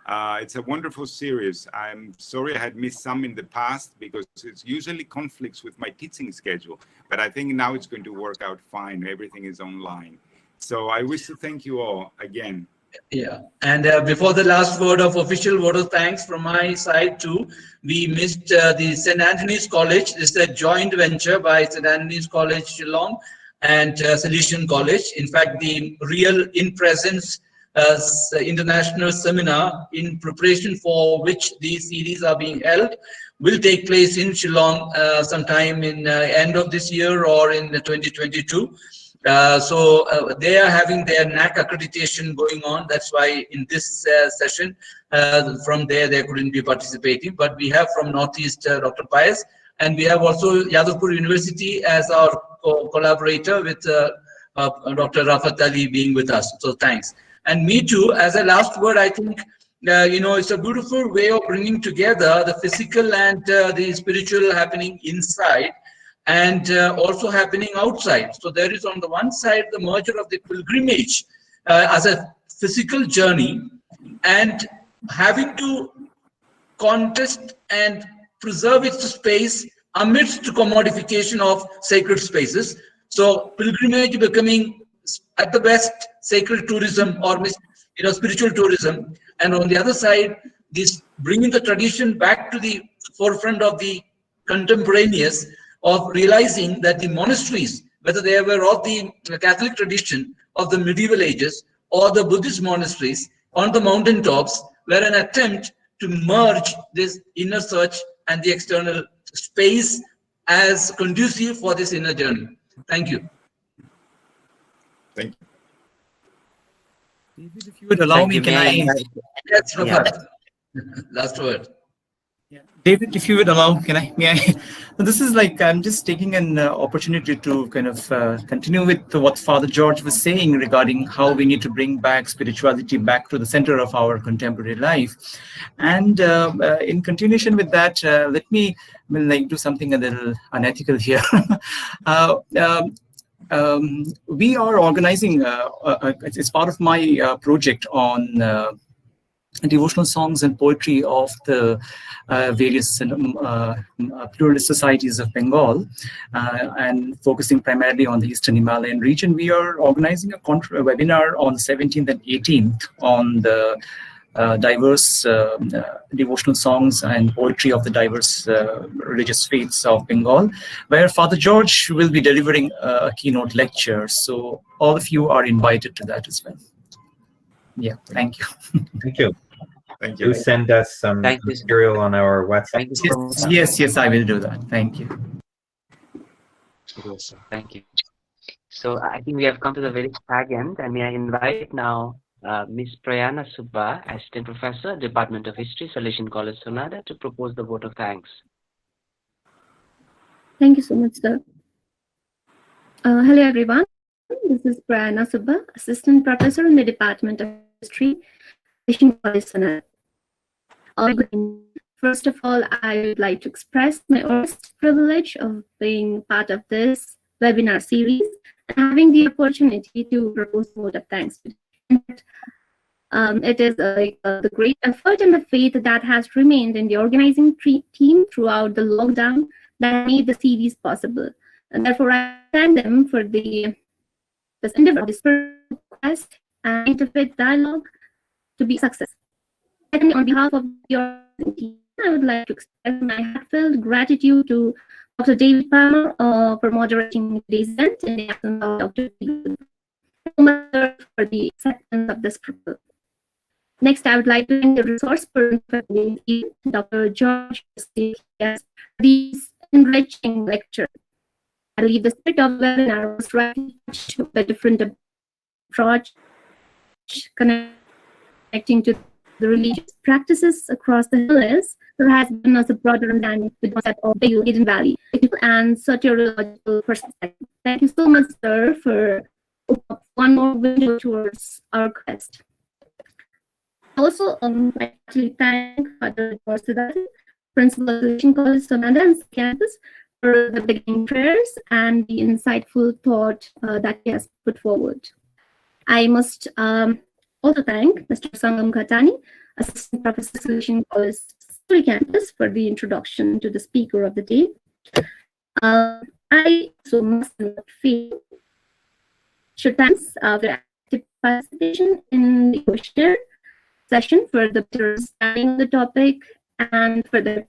It's a wonderful series. I'm sorry I had missed some in the past because it's usually conflicts with my teaching schedule, but I think now it's going to work out fine. Everything is online. So I wish to thank you all again. Yeah, and before the last official word of thanks from my side too, we missed the St. Anthony's College. This is a joint venture by St. Anthony's College Shillong and Salesian College. In fact, the real in-presence international seminar in preparation for which these series are being held will take place in Shillong sometime in end of this year or in 2022. So they are having their NAC accreditation going on. That's why in this session, from there, they couldn't be participating. But we have from Northeast Dr. Pius, and we have also Yadavpur University as our collaborator with Dr. Rafat Ali being with us. So thanks. And me too, as a last word, I think, it's a beautiful way of bringing together the physical and the spiritual happening inside, and also happening outside. So there is on the one side the merger of the pilgrimage as a physical journey, and having to contest and preserve its space amidst commodification of sacred spaces. So pilgrimage becoming at the best sacred tourism or spiritual tourism, and on the other side this bringing the tradition back to the forefront of the contemporaneous, of realizing that the monasteries, whether they were of the Catholic tradition of the medieval ages or the Buddhist monasteries on the mountaintops, were an attempt to merge this inner search and the external space as conducive for this inner journey. Thank you. Thank you. David, if you would allow Thank me, you. can May I I? invite- Yes, Yeah. Rupert. Last word. Yeah. David, if you would allow, can I? May I? This is like I'm just taking an opportunity to kind of continue with what Father George was saying regarding how we need to bring back spirituality back to the center of our contemporary life, and in continuation with that, let me like do something a little unethical here. uh, we are organizing. It's part of my project on. Devotional songs and poetry of the various pluralist societies of Bengal, and focusing primarily on the Eastern Himalayan region. We are organizing a webinar on 17th and 18th on the diverse devotional songs and poetry of the diverse religious faiths of Bengal, where Father George will be delivering a keynote lecture. So all of you are invited to that as well. Yeah, thank you. Thank you. Thank Do you. send us some Thank you. material on our WhatsApp. Thank you so much. Yes, I will do that. Thank you. Yes, sir. Thank you. So I think we have come to the very fag end, and may I invite now Ms. Prayana Subba, Assistant Professor, Department of History, Salesian College, Sonada, to propose the vote of thanks. Thank you so much, sir. Hello, everyone. This is Prayana Subba, Assistant Professor in the Department of History, Salesian College, Sonada. First of all, I would like to express my honest privilege of being part of this webinar series and having the opportunity to propose a vote of thanks. It is the great effort and the faith that has remained in the organizing team throughout the lockdown that made the series possible. And therefore, I thank them for this endeavor of this quest and interfaith dialogue to be a success. Secondly, on behalf of the organizing team, I would like to express my heartfelt gratitude to Dr. David Palmer for moderating today's event in the absence of Dr. for the acceptance of this proposal. Next, I would like to thank the resource person for Dr. George, for this enriching lecture. I believe the spirit of the webinar was right to a different approach, connecting to the religious practices across the Himalayas. There has been a broader understanding with the concept of the Hidden Valley and soteriological perspective. Thank you so much, sir, for one more window towards our quest. Also, I actually thank Father Siddharth, Principal of Salesian College, Sonada and campus, for the beginning prayers and the insightful thought that he has put forward. I must also thank Mr. Sangam Khatani, Assistant Professor, Salesian College campus, for the introduction to the speaker of the day. I so must not fail should thanks for active participation in the questionnaire session, for the better understanding of the topic, and for the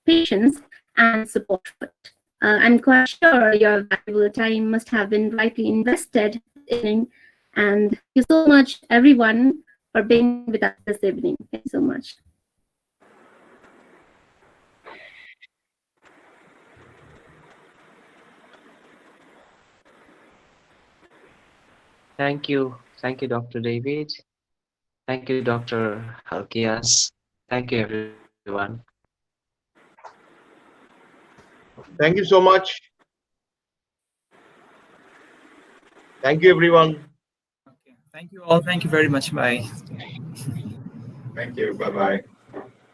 patience and support for it. I'm quite sure your valuable time must have been rightly invested in, and thank you so much, everyone, for being with us this evening. Thank you so much. Thank you. Thank you, Dr. David. Thank you, Dr. Halkias. Thank you, everyone. Thank you so much. Thank you, everyone. Okay. Thank you all. Thank you very much. Bye. Thank you. Bye-bye.